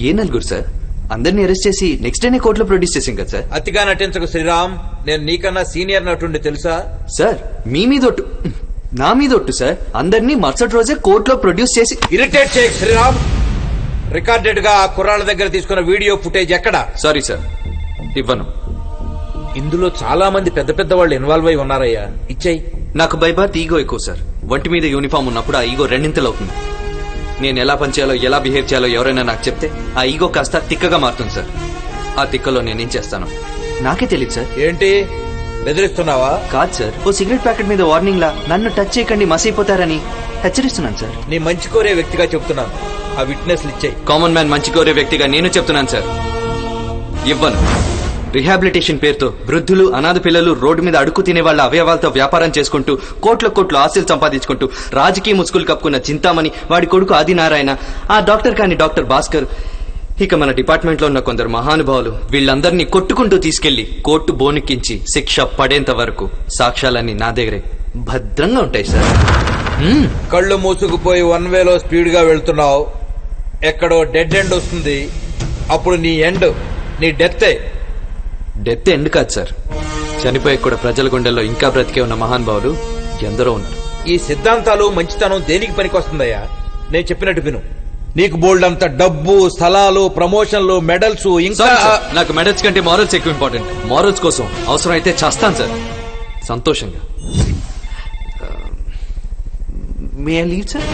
ఏ 4 సార్? అందరినీ అరెస్ట్ చేసి నెక్స్ట్ డేనే కోర్టులో ప్రొడ్యూస్ చేసాం కదా సార్. అతిగా నటించకు శ్రీరామ్. నేను నీకన్నా సీనియర్ నటుండి తెలుసా? సార్ మీ మీదొట్టు, నా మీదొట్టు సార్. అందరినీ మరుసటి రోజే కోర్టులో ప్రొడ్యూస్ చేసి. ఇరిటేట్ చేయకు శ్రీరామ్. రికార్డెడ్ గా ఆ కుర్రాళ్ళ దగ్గర తీసుకున్న వీడియో ఫుటేజ్ ఎక్కడ? సారీ సార్, ఇవ్వను. ఇందులో చాలా మంది పెద్ద పెద్ద వాళ్ళు ఇన్వాల్వ్ అయి ఉన్నారయ్యా. ఇచ్చేయి. నాకు బైబాత్ ఈగో ఎక్కువ సార్. ఒంటి మీద యూనిఫామ్ ఉన్నప్పుడు ఆ ఈగో 2 అవుతుంది. నేను ఎలా పనిచేయాలో, ఎలా బిహేవ్ చేయాలో ఎవరైనా నాకు చెప్తే ఆ ఈగో కాస్త తిక్కగా మారుతుంది సార్. ఆ తిక్కలో నేనేం చేస్తాను నాకే తెలియదు సార్. ఏంటి బెదిరిస్తున్నావా? కాదు సార్, ఓ సిగరెట్ ప్యాకెట్ మీద వార్నింగ్ లా నన్ను టచ్ చేయకండి మసైపోతారని హెచ్చరిస్తున్నాను సార్. నీ మంచి కోరే వ్యక్తిగా చెప్తున్నాను, ఆ విట్నెస్లు ఇచ్చాయి. కామన్ మ్యాన్ మంచి కోరే వ్యక్తిగా నేను చెప్తున్నాను సార్, ఇవ్వను. రిహాబిలిటేషన్ పేరుతో వృద్ధులు, అనాథ పిల్లలు, రోడ్డు మీద అడుగు తినే వాళ్ళ అవయవాలతో వ్యాపారం చేసుకుంటూ కోట్ల ఆస్తులు సంపాదించుకుంటూ రాజకీయ ముసుగులు కప్పుకున్న చింతామణి, వాడి కొడుకు ఆదినారాయణ, ఆ డాక్టర్ కాని డాక్టర్ భాస్కర్, ఇక మన డిపార్ట్మెంట్ లో ఉన్న కొందరు మహానుభావులు, వీళ్ళందరినీ కొట్టుకుంటూ తీసుకెళ్లి కోర్టు బోనుకించి శిక్ష పడేంత వరకు సాక్ష్యాలన్నీ నా దగ్గరే భద్రంగా ఉంటాయి సార్. కళ్ళు మూసుకుపోయి 1 వేలో స్పీడ్ గా వెళ్తున్నావు, ఎక్కడో డెడ్ ఎండ్ వస్తుంది, అప్పుడు నీ ఎండ్, నీ డెత్. డెత్ ఎండ్ కాదు సార్, చనిపోయి కూడా ప్రజల గుండెల్లో ఇంకా బ్రతికే ఉన్న మహానుభావులు ఎందరో ఉన్నారు. ఈ సిద్ధాంతాలు మంచితనం దేనికి పనికొస్తుందయ్యా? నేను చెప్పినట్టు విను. నీకు బోల్డ్ అంత డబ్బు, స్థలాలు, ప్రమోషన్లు, మెడల్స్, ఇంకా నాకు మెడల్స్ కంటే మారల్స్ ఎక్కువ ఇంపార్టెంట్. మారల్స్ కోసం అవసరం అయితే చేస్తాను సార్, సంతోషంగా. మే ఐ లీవ్ సార్?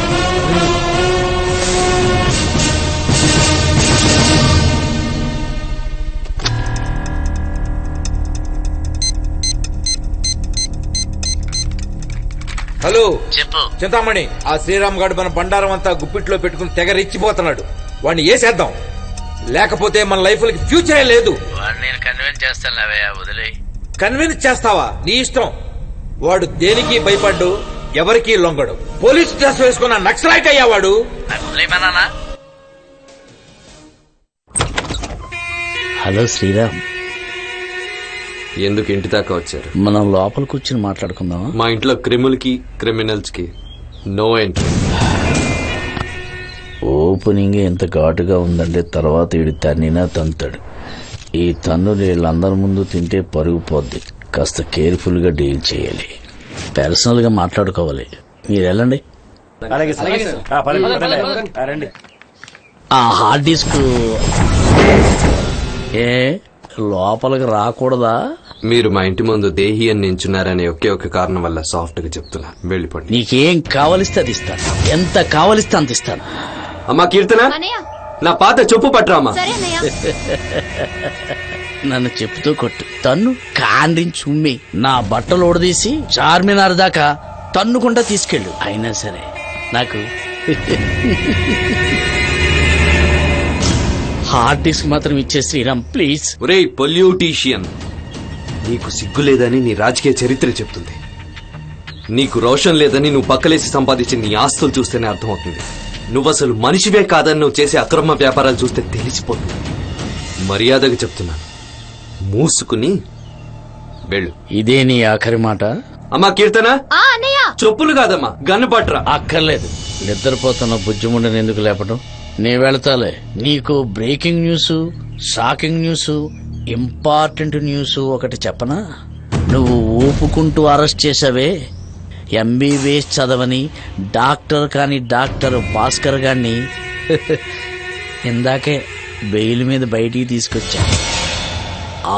హలో, చెప్పు చింతామణి. ఆ శ్రీరామ్ గారు మన బండారం అంతా గుప్పిట్లో పెట్టుకుని తెగ రెచ్చిపోతున్నాడు. వాడిని వేసేద్దాం, లేకపోతే మన లైఫ్ లకి ఫ్యూచరే లేదు. నేను కన్విన్స్ చేస్తాను, వదిలే. కన్విన్స్ చేస్తావా? నీ ఇష్టం. వాడు దేనికి భయపడ్డు, ఎవరికీ లొంగడు. పోలీస్ డ్రెస్ వేసుకున్న నక్సలైట్ అయ్యావాడు. హలో శ్రీరామ్, ఎందుకు ఇంటి దాకా వచ్చారు? మనం లోపల కూర్చుని మాట్లాడుకుందామా? మా ఇంట్లో క్రిములకి క్రిమినల్స్ కి నో ఎంట్రీ. ఓపెనింగ్ ఎంత ఘాటుగా ఉందంటే తర్వాత వీడి తన్నినా తంతాడు. ఈ తన్నులు వీళ్ళందరి ముందు తింటే పరుగు పోద్ది. కాస్త కేర్ఫుల్ గా డీల్ చేయాలి, పర్సనల్ గా మాట్లాడుకోవాలి. మీరు వెళ్ళండి. ఆ హార్డ్ డిస్క్ లోపలికి రాకూడదా? మీరు మా ఇంటి ముందు దేహి అని నించున్నారనే ఒకే ఒక కారణం వల్ల సాఫ్ట్ గా చెప్తున్నా, వెళ్ళిపోండి. నీకేం కావలిస్తే అది ఇస్తాను, ఎంత కావలిస్తే అంత ఇస్తాను. అమ్మా కీర్తన, నా పాత చెప్పు పట్టరామా. నన్ను చెప్పుతూ కొట్టు, తన్ను కాండ్రించి ఉమ్మి నా బట్టలు ఓడదీసి చార్మినార్ దాకా తన్నుకుంటా తీసుకెళ్ళు. అయినా సరే నాకు హార్డ్ డిస్క్ మాత్రం ఇచ్చే శ్రీరామ్ ప్లీజ్. ఒరే పొల్యూటీషియన్, నీకు సిగ్గు లేదని నీ రాజకీయ చరిత్ర చెప్తుంది. నీకు రోషన్ లేదని నువ్వు పక్కలేసి సంపాదించిన నీ ఆస్తులు చూస్తేనే అర్థమవుతుంది. నువ్వసలు మనిషివే కాదని నువ్వు చేసే అక్రమ వ్యాపారాలు చూస్తే తెలిసిపోతుంది. మర్యాదగా చెప్తున్నాను, మూసుకుని వెళ్ళు. ఇదే నీ ఆఖరి మాట? అమ్మా కీర్తన, చెప్పులు కాదమ్మా గన్ను పట్టరా. అక్కర్లేదు, నిద్రపోతున్న బుజ్జిముండని ఎందుకు లేపడం? నీ వెళతాలే. నీకు breaking news, shocking news, important news ఒకటి చెప్పనా? నువ్వు ఊపుకుంటూ అరెస్ట్ చేసావే ఎంబీబీఎస్ చదవని డాక్టర్ కాని డాక్టర్ భాస్కర్ గారిని ఇందాకే బెయిల్ మీద బయటికి తీసుకొచ్చా.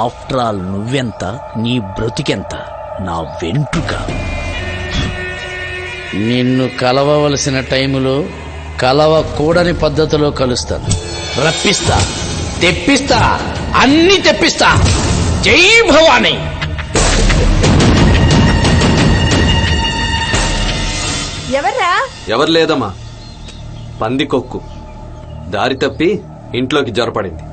ఆఫ్టర్ ఆల్ నువ్వెంత, నీ బ్రతికెంత, నా వెంట్రుక. నిన్ను కలవవలసిన టైములో కలవకూడని పద్ధతిలో కలుస్తాను. రప్పిస్తా, తెప్పిస్తా, అన్ని తెప్పిస్తా. జై భవానీ. ఎవర్రా? ఎవరు లేదమ్మా, పందికొక్కు దారి తప్పి ఇంట్లోకి జొరపడింది.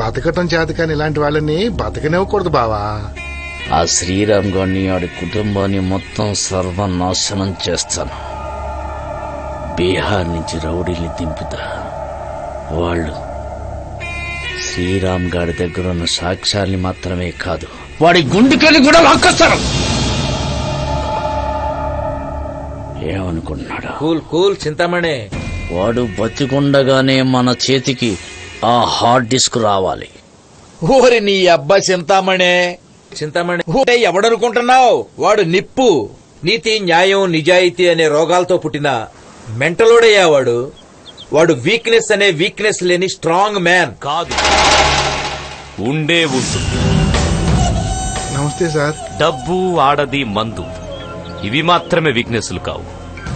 బతకటం చేత కానీ ఇలాంటి వాళ్ళని బతకనివ్వకూడదు బావా. ఆ శ్రీరామ్ గారిని, ఆడి కుటుంబాన్ని మొత్తం సర్వనాశనం చేస్తాను. బీహార్ నుంచి రౌడీల్ని దింపుతా. వాళ్ళు శ్రీరామ్ గారి దగ్గర ఉన్న సాక్ష్యాల్ని మాత్రమే కాదు, వాడి గుండెకెళ్ళి కూడా లాక్కొస్తారు. ఏమనుకుంటున్నాడు? Cool cool Chintamani. వాడు బతికుండగానే మన చేతికి ఆ హార్డ్ డిస్క్ రావాలి. ఓరి నీ అబ్బా చింతామణి. చింతామణి ఎవడనుకుంటున్నావు? వాడు నిప్పు. నీతి, న్యాయం, నిజాయితీ అనే రోగాలతో పుట్టిన మెంటలోడయ్యా వాడు. వాడు వీక్నెస్ అనే వీక్నెస్ లేని స్ట్రాంగ్ మ్యాన్ కాదు, ఉండే ఉంటుంది. నమస్తే సార్. డబ్బు, ఆడది, మందు ఇవి మాత్రమే వీక్నెస్లు కావు.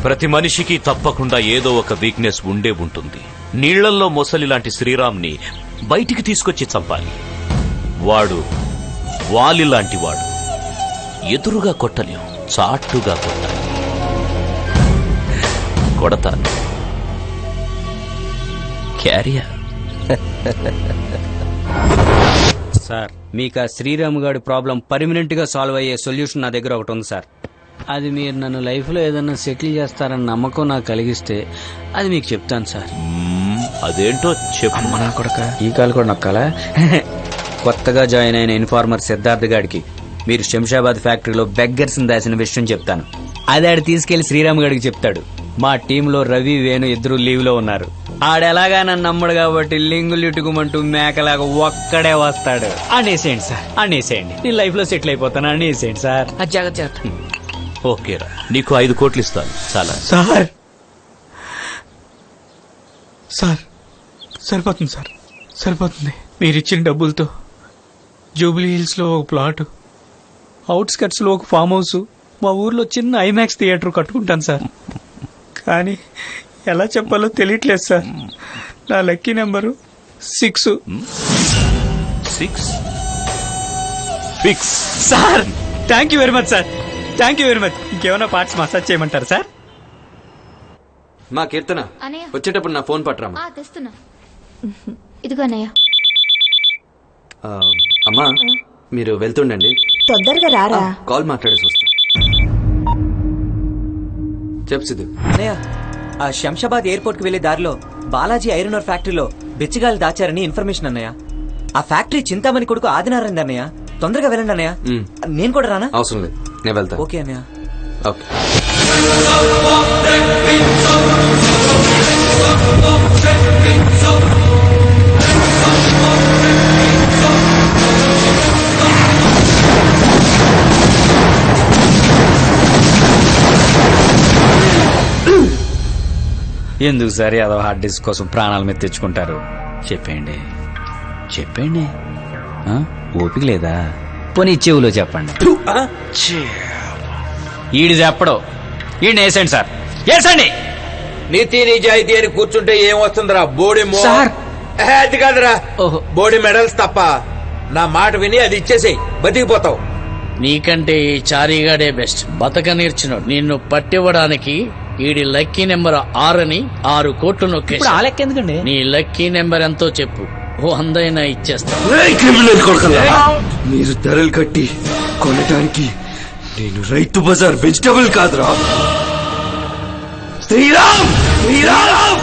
ప్రతి మనిషికి తప్పకుండా ఏదో ఒక వీక్నెస్ ఉండే ఉంటుంది. నీళ్లల్లో మొసలి లాంటి శ్రీరామ్ని బయటికి తీసుకొచ్చి చంపాలి. వాడు వాలి లాంటి వాడు. ఎదురుగా కొట్టలేం, చాటుగా కొట్టాలి. కొడతాను. క్యారియర్. సార్, మీకు ఆ శ్రీరామ్ గారి ప్రాబ్లం పర్మనెంట్ గా సాల్వ్ అయ్యే సొల్యూషన్ నా దగ్గర ఒకటి ఉంది సార్. అది మీరు నన్ను లైఫ్ లో ఏదన్నా సెటిల్ చేస్తారన్న నమ్మకం నాకు కలిగిస్తే అది మీకు చెప్తాను సార్. అదేంటో చెప్పు. నా కొడక ఈ కాలు కూడా నొక్కాలా? కొత్తగా జాయిన్ అయిన ఇన్ఫార్మర్ సిద్ధార్థ్ గారికి మీరు శంషాబాద్ ఫ్యాక్టరీలో బెగ్గర్స్ దాచిన విషయం చెప్తాను. అది ఆడు తీసుకెళ్లి శ్రీరామ్ గారికి చెప్తాడు. మా టీంలో రవి, వేణు ఇద్దరు లీవ్ లో ఉన్నారు. ఆడెలాగా నన్ను నమ్మడు కాబట్టి లింగులు ఇటుకుమంటూ మేకలాగా ఒక్కడే వస్తాడు. అనేసేయండి సార్, అనేసేయండి. నేను లైఫ్ లో సెటిల్ అయిపోతాను. అనేసేయండి సార్. జాగ్రత్త. ఓకేరా, నీకు 5 కోట్లు ఇస్తాను. చాలా సార్. సార్ సరిపోతుంది సార్, సరిపోతుంది. మీరిచ్చిన డబ్బులతో జూబ్లీ హిల్స్ లో ఒక ప్లాట్, అవుట్స్కట్స్ లో ఒక ఫామ్ హౌస్, మా ఊర్లో చిన్న ఐమాక్స్ థియేటర్ కట్టుకుంటాను సార్. కానీ ఎలా చెప్పాలో తెలియట్లేదు సార్. నా lucky number 6. Sir thank you very much sir, thank you very much. ఇంకేమైనా పార్ట్స్ మసాజ్ చేయమంటారు సార్? మా కీర్తన అన్నయ్య. వచ్చేటప్పుడు నా ఫోన్ పట్టరామా. తెస్తున్నా. ఇదిగో అన్నయ్య. అమ్మా మీరు వెళ్తుండండి, తొందరగా రారా. కాల్ మాట్లాడేసి వస్తా. చెప్పు సిద్ధు. అన్నయ్య, ఆ శంషాబాద్ ఎయిర్పోర్ట్ కి వెళ్లే దారిలో బాలాజీ ఐరన్ ఓర్ ఫ్యాక్టరీలో బిచ్చగాలు దాచారని ఇన్ఫర్మేషన్ అన్నయ్య. ఆ ఫ్యాక్టరీ చింతామణి కొడుకు ఆదినారాయణ అన్నయ్య. తొందరగా వెళ్ళండి అన్నయ్య. నేను కూడా రానా? అవసరం లేదు, నేను వెళ్తా. ఓకే అన్నయ్య. ఓకే. ఎందుకు సార్ అదో హార్డ్ డిస్క్ కోసం ప్రాణాల మీద తెచ్చుకుంటారు? చెప్పండి, చెప్పండి. ఓపిక లేదా? పోనీ చెవులో చెప్పండి. ఈడు చెప్పడు. ఈయన వేసండి సార్, వేసండి. నీతి నిజాయితీ అని కూర్చుంటే ఏం వస్తుందిరా? బోడి సార్. అది కాదురా, బోడి మెడల్స్ తప్ప. నా మాట విని అది ఇచ్చేసేయి, బతికిపోతావు. నీకంటే ఈ చారీగాడే బెస్ట్. బతక నేర్చినోడు. నిన్ను పట్టివ్వడానికి ఈడి లక్కీ నెంబర్ 6 అని 6 కోట్లు నొక్కేసి. ఆ లెక్క ఎందుకండి? నీ లక్కీ నెంబర్ ఎంతో చెప్పు, 100 అయినా ఇచ్చేస్తా. మీరు ధరలు కట్టి కొనటానికి నేను రైతు బజార్ వెజిటబుల్ కాదురా. శ్రీరామ్ శ్రీరామ్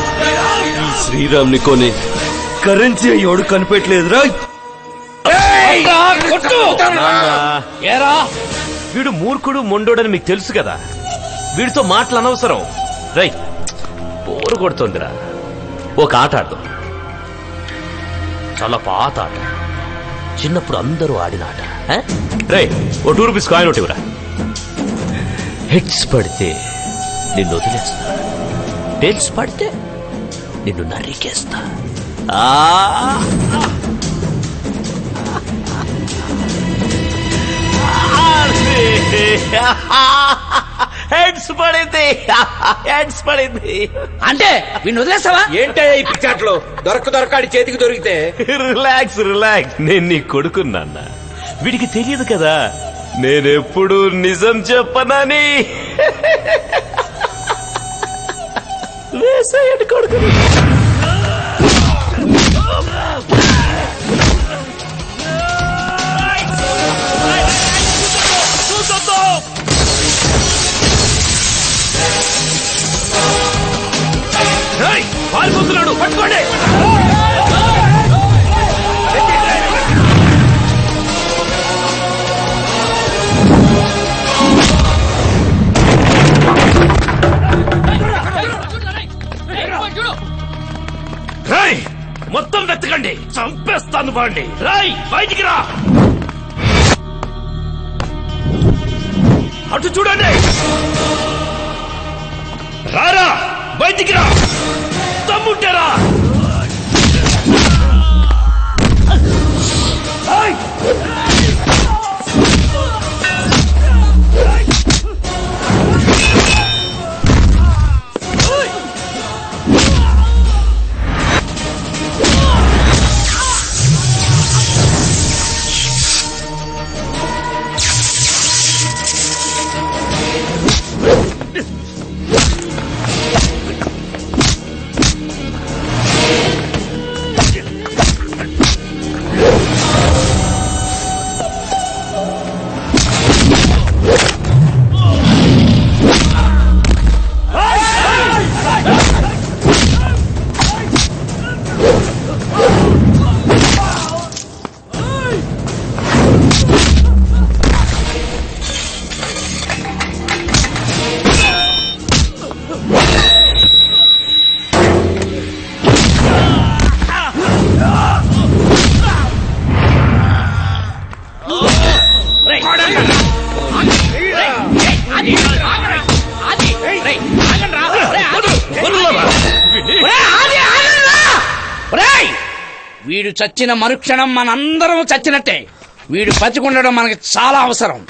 శ్రీరామ్ ని కొనే కరెన్సీ ఎవడు కనిపెట్టలేదురా. ఏరా, వీడు మూర్ఖుడు మొండోడని మీకు తెలుసు కదా. వీడితో మాటలు అనవసరం. రై, బోరు కొడుతోందిరా. ఒక ఆట ఆడదాం. చాలా పాత ఆట, చిన్నప్పుడు అందరూ ఆడిన ఆట. రై, ఓ 2 రూపీస్ కాయిన్ ఒకటి ఇవ్వరా. హెడ్స్ పడితే నిన్ను వదిలేస్తా, టేల్స్ పడితే నిన్ను నరికేస్తా. హెడ్స్ పడింది, హెడ్స్ పడింది. అంటే వీడిని వదిలేస్తావా? ఏంటయ్యా ఈ పిచ్చాట్లో? దొరకాడి చేతికి దొరికితే. రిలాక్స్ రిలాక్స్, నేను నీ కొడుకున్నా. వీడికి తెలియదు కదా నేనెప్పుడు నిజం చెప్పనని. వేసేయండి కొడుకుని. పారిపోతున్నాడు, పట్టుకోండి. మొత్తం వెతకండి, చంపేస్తాను వాడిని. రాయ్, బయటికి రా. అటు చూడండి. రారా, బయటికి రా. తమ్ముంటారా? వీడు చచ్చిన మరుక్షణం మనందరం చచ్చినట్టే. వీడు బతికుండడం మనకి చాలా అవసరం.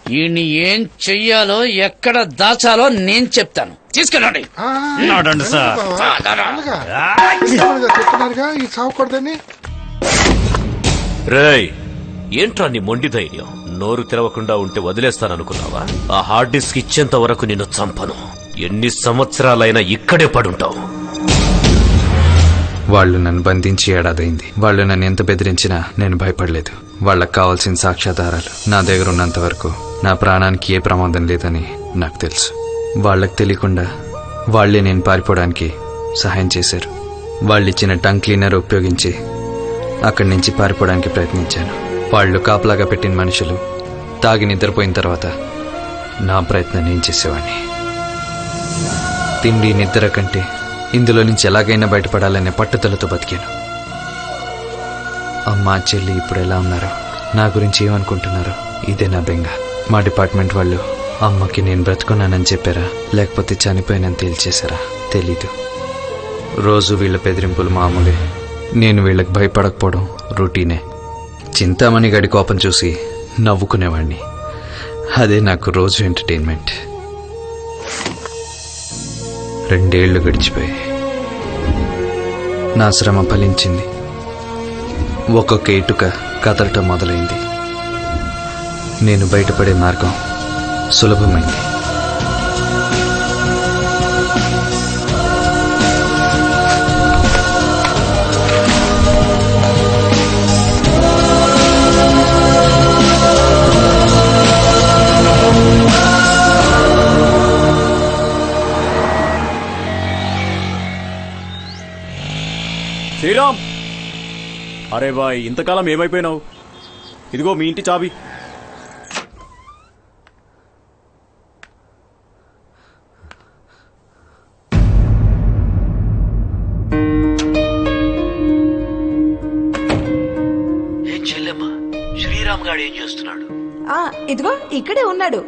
వీడిని ఏం చెయ్యాలో ఎక్కడ దాచాలో నేను చెప్తాను. తీసుకెళ్ళండి. నడండి సార్. చెప్తున్నారుగా ఈ చావకూడదని. రేయ్, ఏంట్రా నీ మొండి ధైర్యం? నోరు తెరవకుండా ఉంటే వదిలేస్తాననుకున్నావా? ఆ హార్డ్ డిస్క్ ఇచ్చేంత వరకు నిన్ను చంపను. ఎన్ని సంవత్సరాలైనా ఇక్కడే పడుంటావు. వాళ్ళు నన్ను బంధించి ఏడాదైంది. వాళ్ళు నన్ను ఎంత బెదిరించినా నేను భయపడలేదు. వాళ్ళకి కావాల్సిన సాక్ష్యాధారాలు నా దగ్గర ఉన్నంత వరకు నా ప్రాణానికి ఏ ప్రమాదం లేదని నాకు తెలుసు. వాళ్ళకి తెలియకుండా వాళ్లే నేను పారిపోవడానికి సహాయం చేశారు. వాళ్ళిచ్చిన టంగ్ క్లీనర్ ఉపయోగించి అక్కడి నుంచి పారిపోవడానికి ప్రయత్నించాను. వాళ్ళు కాపలాగా పెట్టిన మనుషులు తాగి నిద్రపోయిన తర్వాత నా ప్రయత్నం నేను చేసేవాడిని. తిండి నిద్ర కంటే ఇందులో నుంచి ఎలాగైనా బయటపడాలనే పట్టుదలతో బతికాను. అమ్మ చెల్లి ఇప్పుడు ఎలా ఉన్నారో, నా గురించి ఏమనుకుంటున్నారో ఇదే నా బెంగ. మా డిపార్ట్మెంట్ వాళ్ళు అమ్మకి నేను బ్రతుకున్నానని చెప్పారా లేకపోతే చనిపోయానని తేల్చేశారా తెలీదు. రోజు వీళ్ళ బెదిరింపులు మామూలే. నేను వీళ్ళకి భయపడకపోవడం రొటీనే. చింతామణి గడి కోపం చూసి నవ్వుకునేవాడిని. అదే నాకు రోజు ఎంటర్టైన్మెంట్. 2 ఏళ్లు గడిచిపోయాయి. నా శ్రమ ఫలించింది. ఒక్కొక్క ఇటుక కదలటం మొదలైంది. నేను బయటపడే మార్గం సులభమైంది. శ్రీరామ్, అరే బాయ్, ఇంతకాలం ఏమైపోయినావు? ఇదిగో మీ ఇంటి చాబీ. ఏం చెల్లెమ్మా, శ్రీరామ్ గారు ఏం చేస్తున్నాడు? ఇదిగో ఇక్కడే ఉన్నాడు.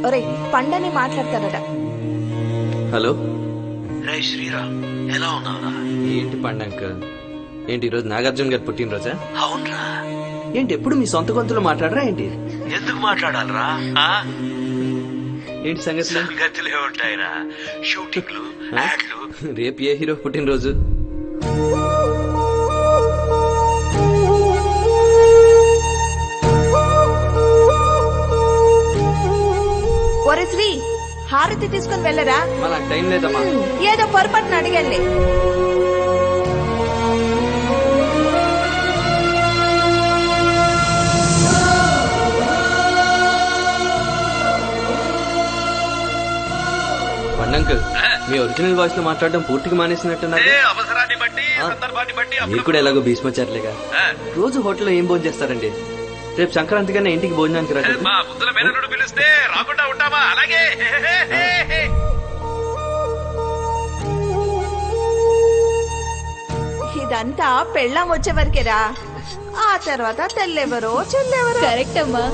ఒరే పండని మాట్లాడతాడట. హలో. రే శ్రీరామ్, ఎలా ఉన్నావురా? ఏంటి పండంక? ఏంటి ఈరోజు నాగార్జున గారు పుట్టినరోజా? అవునరా. ఏంటి ఎప్పుడు మీ సొంత గొంతులో మాట్లాడరా ఏంటి? ఎందుకు మాట్లాడాలరా? ఏంటి సంగతులు? సంగతులే ఉంటాయిరా. షూటింగ్లు, యాడ్లు. రేపు ఏ హీరో పుట్టినరోజు? ఒరే శ్రీ, హారతి తీసుకుని వెళ్ళరా? నాకు టైం లేదమ్మా. ఏదో పొరపాటున అడిగండి. పండంకల్, మీ ఒరిజినల్ వాయిస్ లో మాట్లాడడం పూర్తిగా మానేసినట్టున్నారు. అవసరాన్ని బట్టి, సందర్భాన్ని బట్టి. మీరు కూడా ఎలాగో భీష్మచారులేగా. రోజు హోటల్లో ఏం భోజనం చేస్తారండి? రేపు సంక్రాంతి కన్నా ఇంటికి భోజనానికి రా. మా ముద్దుల మేనరుడు పిలిస్తే రాకుండా ఉంటామా? అలాగే. ఇదంతా పెళ్ళాం వచ్చే వరకేరా. ఆ తర్వాత తెల్లెవరో చెల్లెవరో. కరెక్ట్ అమ్మా.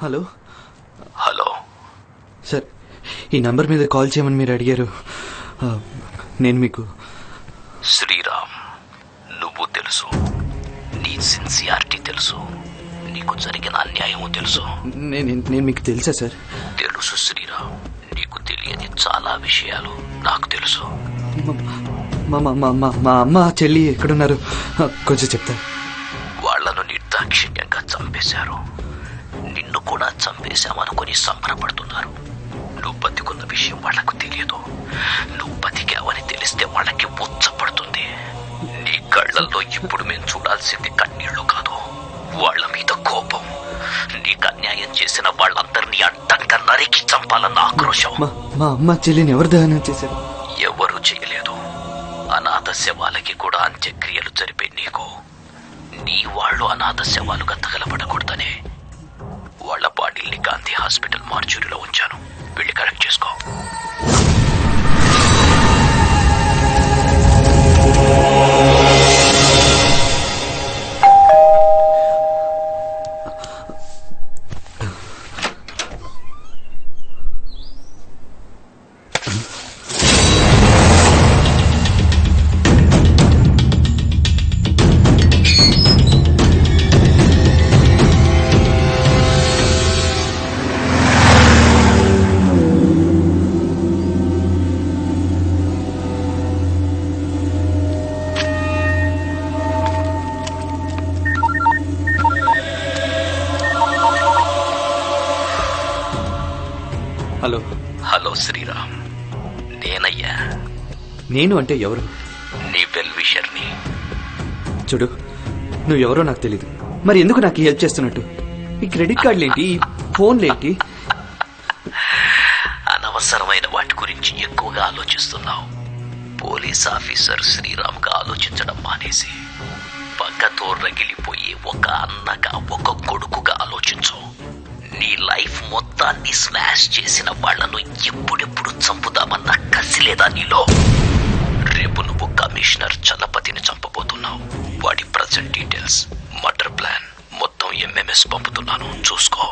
హలో. హలో సార్, ఈ నంబర్ మీద కాల్ చేయమని మీరు అడిగారు. నేను మీకు శ్రీరామ్, నువ్వు తెలుసు, నీ సిన్సియారిటీ తెలుసు, నీకు జరిగిన అన్యాయము తెలుసు. నేను మీకు తెలుసా సార్? తెలుసు శ్రీరామ్, నీకు తెలియని చాలా విషయాలు నాకు తెలుసు. మా అమ్మ చెల్లి ఎక్కడున్నారు? కొంచెం చెప్తాను. వాళ్లను నిర్దాక్షిణ్యంగా చంపేశారు. నిన్ను కూడా చంపేశామనుకుని సంబరపడుతున్నారు. నువ్వు బతికున్న విషయం వాళ్లకు తెలియదు. నువ్వు బతికావని తెలిస్తే వాళ్ళకి ఉచ్చపడుతుంది. నీ కళ్ళల్లో ఇప్పుడు మేము చూడాల్సింది కన్నీళ్లు కాదు, వాళ్ళ మీద కోపం. నీ నీకు అన్యాయం చేసిన వాళ్ళందరినీ అడ్డంగా నరికి చంపాలన్న ఆక్రోశం. మా అమ్మ చెల్లిని ఎవరు దహనం చేశారు? ఎవరూ చేయలేదు. అనాథ శవాలకి కూడా అంత్యక్రియలు జరిపే నీకు నీ వాళ్ళు అనాథ శవాలుగా తగలబడకూడదనే వాళ్ళ బాడీల్ని గాంధీ హాస్పిటల్ మార్చురీలో ఉంచాను. వెళ్ళి కరెక్ట్ చేసుకో. హలో. హలో శ్రీరామ్, నేనయ్యా. నేను అంటే ఎవరు? నీ వెల్ విషర్ని. చూడు, నువ్వు ఎవరో నాకు తెలీదు. మరి ఎందుకు నాకు హెల్ప్ చేస్తున్నట్టు? ఈ క్రెడిట్ కార్డులేంటి, ఈ ఫోన్లేంటి? అనవసరమైన వాటి గురించి ఎక్కువగా ఆలోచిస్తున్నావు. పోలీస్ ఆఫీసర్ శ్రీరామ్గా ఆలోచించడం మానేసి పక్కతో రగిలిపోయి ఒక అన్నగా ఒక కొడుకుగా ఆలోచించు. నీ లైఫ్ మొత్తాన్ని స్మాష్ చేసిన వాళ్లను ఎప్పుడెప్పుడు చంపుదామన్న కసి లేదా నీలో? రేపు నువ్వు కమిషనర్ చలపతిని చంపబోతున్నావు. వాడి ప్రజెంట్ డీటెయిల్స్, మర్డర్ ప్లాన్ మొత్తం ఎంఎంఎస్ పంపుతున్నాను, చూసుకో.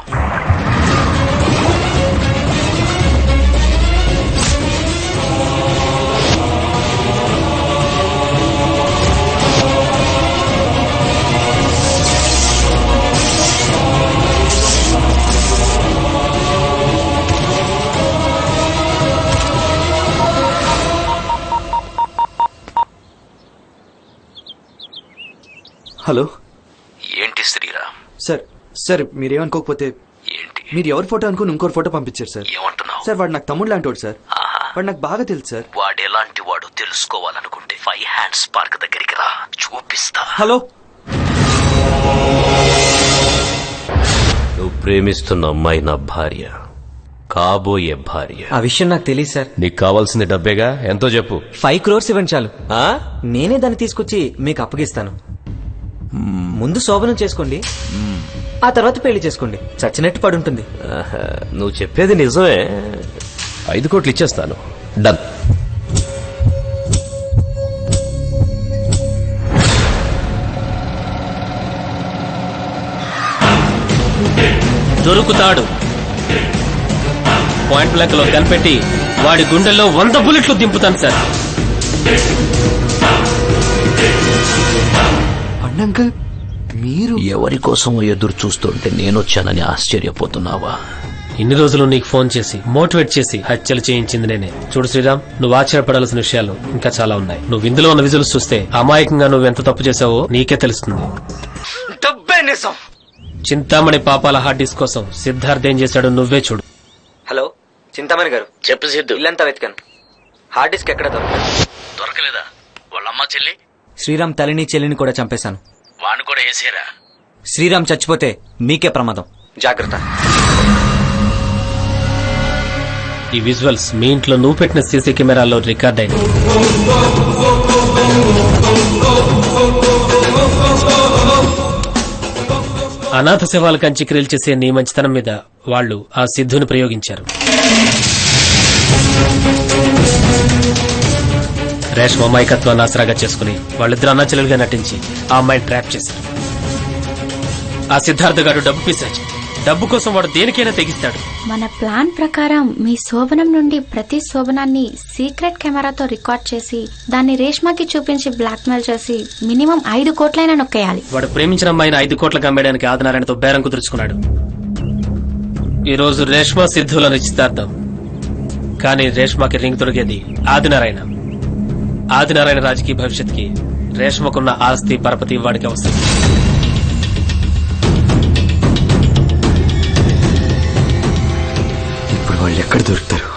హలో. ఏంటి శ్రీరామ్? సార్ మీరేమనుకోకపోతే ఏంటి? మీరు ఎవరి ఫోటో అనుకుని ఇంకోటి ఫోటో పంపించారు సార్. ఏమంటున్నావు? సార్ వాడు నాకు తమ్ముడు లాంటి వాడు సార్. వాడు నాకు బాగా తెలుసు సార్. వాడు ఎలాంటి వాడు తెలుసుకోవాలనుకుంటే 5 హ్యాండ్స్ పార్క్ దగ్గరికి రా, చూపిస్తా. హలో. నువ్వు ప్రేమిస్తున్న అమ్మాయి నా భార్య, కాబోయే భార్య. ఆ విషయం నాకు తెలియదు సార్. నీకు కావాల్సింది డబ్బేగా, ఎంతో చెప్పు. 5 crores ఇవ్వండి చాలు. నేనే దాన్ని తీసుకొచ్చి మీకు అప్పగిస్తాను. ముందు శోభనం చేసుకోండి, ఆ తర్వాత పెళ్లి చేసుకోండి. చచ్చినట్టు పడుంటుంది. నువ్వు చెప్పేది నిజమే. 5 కోట్లు ఇచ్చేస్తాను. డన్. దొరుకుతాడు. పాయింట్ బ్లాక్ లో కనిపెట్టి వాడి గుండెల్లో 100 బుల్లెట్లు దింపుతాను సార్. అంకుల్, మీరు ఎవరి కోసం ఎదురు చూస్తుంటే నేనొచ్చానని ఆశ్చర్యపోతున్నావా? ఇన్ని రోజులు నీకు ఫోన్ చేసి మోటివేట్ చేసి హత్యలు చేయించింది నేనే. చూడు శ్రీరామ్, నువ్వు ఆశ్చర్యపడాల్సిన విషయాలు ఇంకా చాలా ఉన్నాయి. నువ్వు ఇందులో ఉన్న విజువల్స్ చూస్తే అమాయకంగా నువ్వు ఎంత తప్పు చేసావో నీకే తెలుస్తుంది. చింతామణి పాపాల హార్డ్ డిస్క్ కోసం సిద్ధార్థ్ ఏం చేశాడో నువ్వే చూడు. హలో చింతామణి గారు. చెప్పు సిద్ధు. ఇల్లంతా వెతికాను, హార్డ్ డిస్క్ ఎక్కడ దొరకలేదా? వాళ్ళమ్మ చెల్లి శ్రీరామ్ తల్లిని చెల్లిని కూడా చంపేశాను. వాణ్ణి కూడా వేసేరా. శ్రీరామ్ చచ్చిపోతే మీకే ప్రమాదం, జాగ్రత్త. ఈ విజువల్స్ మీ ఇంట్లో నువ్వు పెట్టిన సీసీ కెమెరాల్లో రికార్డ్ అయింది. అనాథ శవాలకు అంత్యక్రియలు చేసే నీ మంచితనం మీద వాళ్ళు ఆ సిద్ధుని ప్రయోగించారు. రేష్మ అమాయకత్వాన్ని ఆసరాగా చేసుకుని వాళ్ళిద్దరు అన్నాచెల్లెలుగా నటించి ఆ అమ్మాయిని ట్రాప్ చేశారు. ఆ సిద్ధార్థ గారు డబ్బు పిశాచి. డబ్బు కోసం వాడు దేనికైనా తెగిస్తాడు. మన ప్లాన్ ప్రకారం మీ శోభనం నుండి ప్రతి శోభనాన్ని సీక్రెట్ కెమెరాతో రికార్డ్ చేసి దాన్ని రేష్మకి చూపించి బ్లాక్మెయిల్ చేసి మినిమం 5 కోట్లైనా నొక్కేయాలి. వాడు ప్రేమించిన అమ్మాయిని 5 కోట్లకు అమ్మేయడానికి ఆదినారాయణతో బేరం కుదుర్చుకున్నాడు. ఈ రోజు రేష్మ సిద్ధుల నిశ్చితార్థం. కానీ రేష్మకి రింగ్ దొరికేది ఆదినారాయణ. ఆదినారాయణ రాజకీయ భవిష్యత్కి రేష్మకున్న ఆస్తి పరపతి వాడికి అవసరం. ఇప్పుడు వాళ్ళు ఎక్కడ దొరుకుతారు?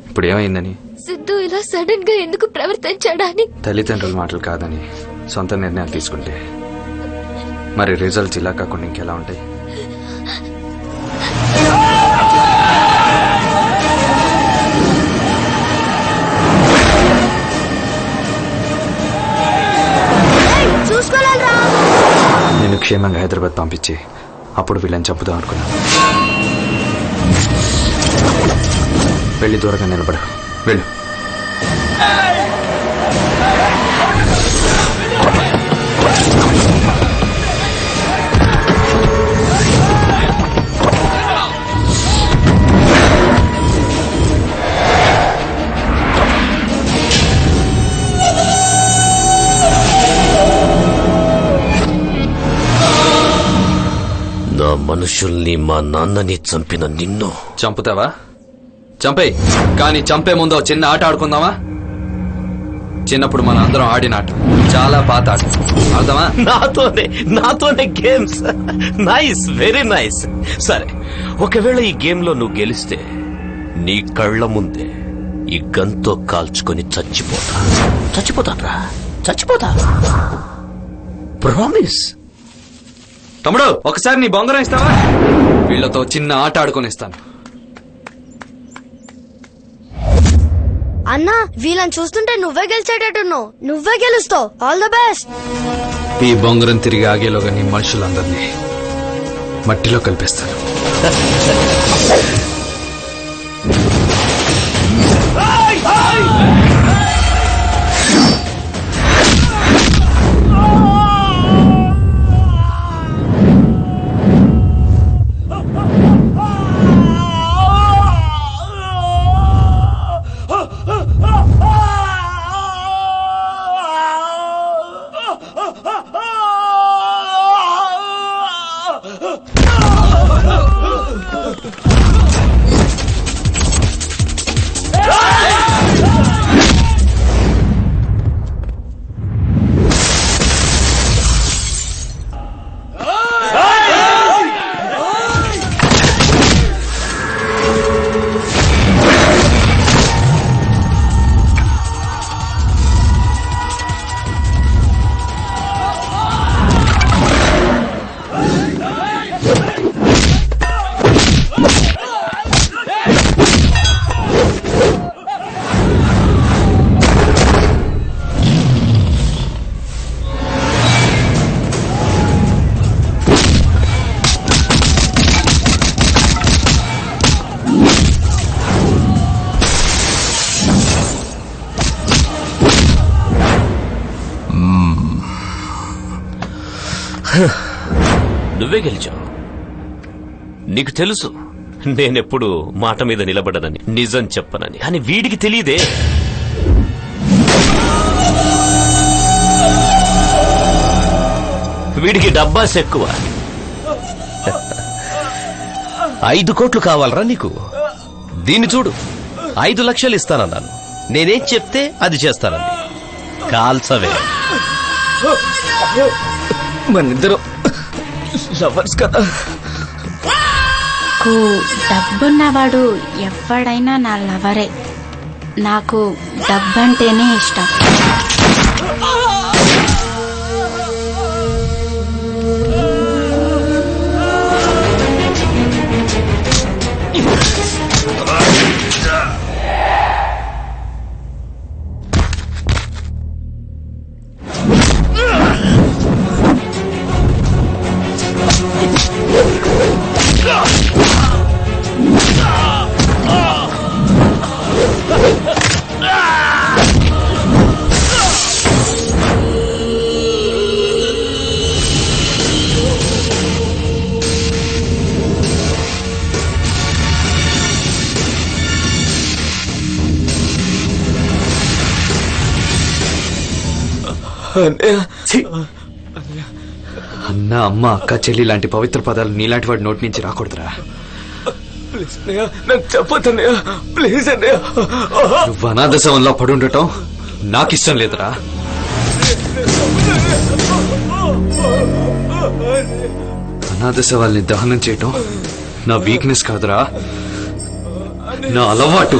ఇప్పుడు ఏమైందని? సిద్ధు ఇలా సడన్ గా ఎందుకు ప్రవర్తించాడని. తల్లిదండ్రుల మాటలు కాదని సొంత నిర్ణయాలు తీసుకుంటే మరి రిజల్ట్స్ ఇలా కాకుండా ఇంకెలా ఉంటాయి? నేను క్షేమంగా హైదరాబాద్ పంపించి అప్పుడు వీళ్ళని చంపుదాం అనుకున్నాను. వెళ్ళి దూరంగా నిలబడు. వెళ్ళు. నా మనుషుల్ని మా నాన్నని చంపిన నిన్ను చంపుతావా? చంపేయ్. కానీ చంపే ముందు చిన్న ఆట ఆడుకుందామా? చిన్నప్పుడు మన అందరం ఆడిన ఆట, చాలా పాత ఆట. అర్థమా? నాతోనే గేమ్స్. Nice, very nice. సరే, ఒకవేళ ఈ గేమ్ లో నువ్వు గెలిస్తే నీ కళ్ళ ముందే ఈ గన్తో కాల్చుకొని చచ్చిపోతారా? చచ్చిపోతా. ప్రామిస్. తమ్ముడు, ఒకసారి నీ బొంగరం ఇస్తావా? వీళ్ళతో చిన్న ఆట ఆడుకొని ఇస్తాను. అన్నా, వీళ్ళని చూస్తుంటే నువ్వే గెలిచేటట్టున్నావు. నువ్వే గెలుస్తావు. All the best. ఈ బొంగరం తిరిగి ఆగేలోగా నీ మనుషులందరినీ మట్టిలో కలిపేస్తాను. నువ్వే గెలిచావు. నీకు తెలుసు నేనెప్పుడు మాట మీద నిలబడనని, నిజం చెప్పనని. కానీ వీడికి తెలియదే. వీడికి డబ్బాస్ ఎక్కువ. 5 కోట్లు కావాలరా నీకు? దీన్ని చూడు, 5 లక్షలు ఇస్తానన్నాను. నేనేం చెప్తే అది చేస్తానండి. కాల్సవే. మనిద్దరం లవర్స్ కదా. నాకు డబ్బున్నవాడు ఎవడైనా నా లవరే. నాకు డబ్బంటేనే ఇష్టం. ఛీ! అన్న అమ్మ అక్క చెల్లి లాంటి పవిత్ర పదాలు నీలాంటి వాడి నోటి నుంచి రాకూడదురా. ప్లీజ్ అన్నయ్య నాకు చెప్పొద్దన్నయ్య ప్లీజ్ అన్నయ్య. నువ్వు అనాథ శవంలా పడుండటం నాకిష్టం లేదురా. అనాథ శవాల్ని దహనం చేయటం నా వీక్నెస్ కాదురా, నా అలవాటు.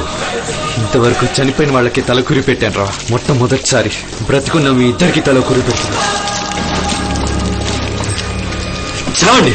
ఇంతవరకు చనిపోయిన వాళ్ళకి తల కురి పెట్టాను రా. మొట్టమొదటిసారి బ్రతికున్న మీ ఇద్దరికి తల కురి పెట్టాను. చావండి.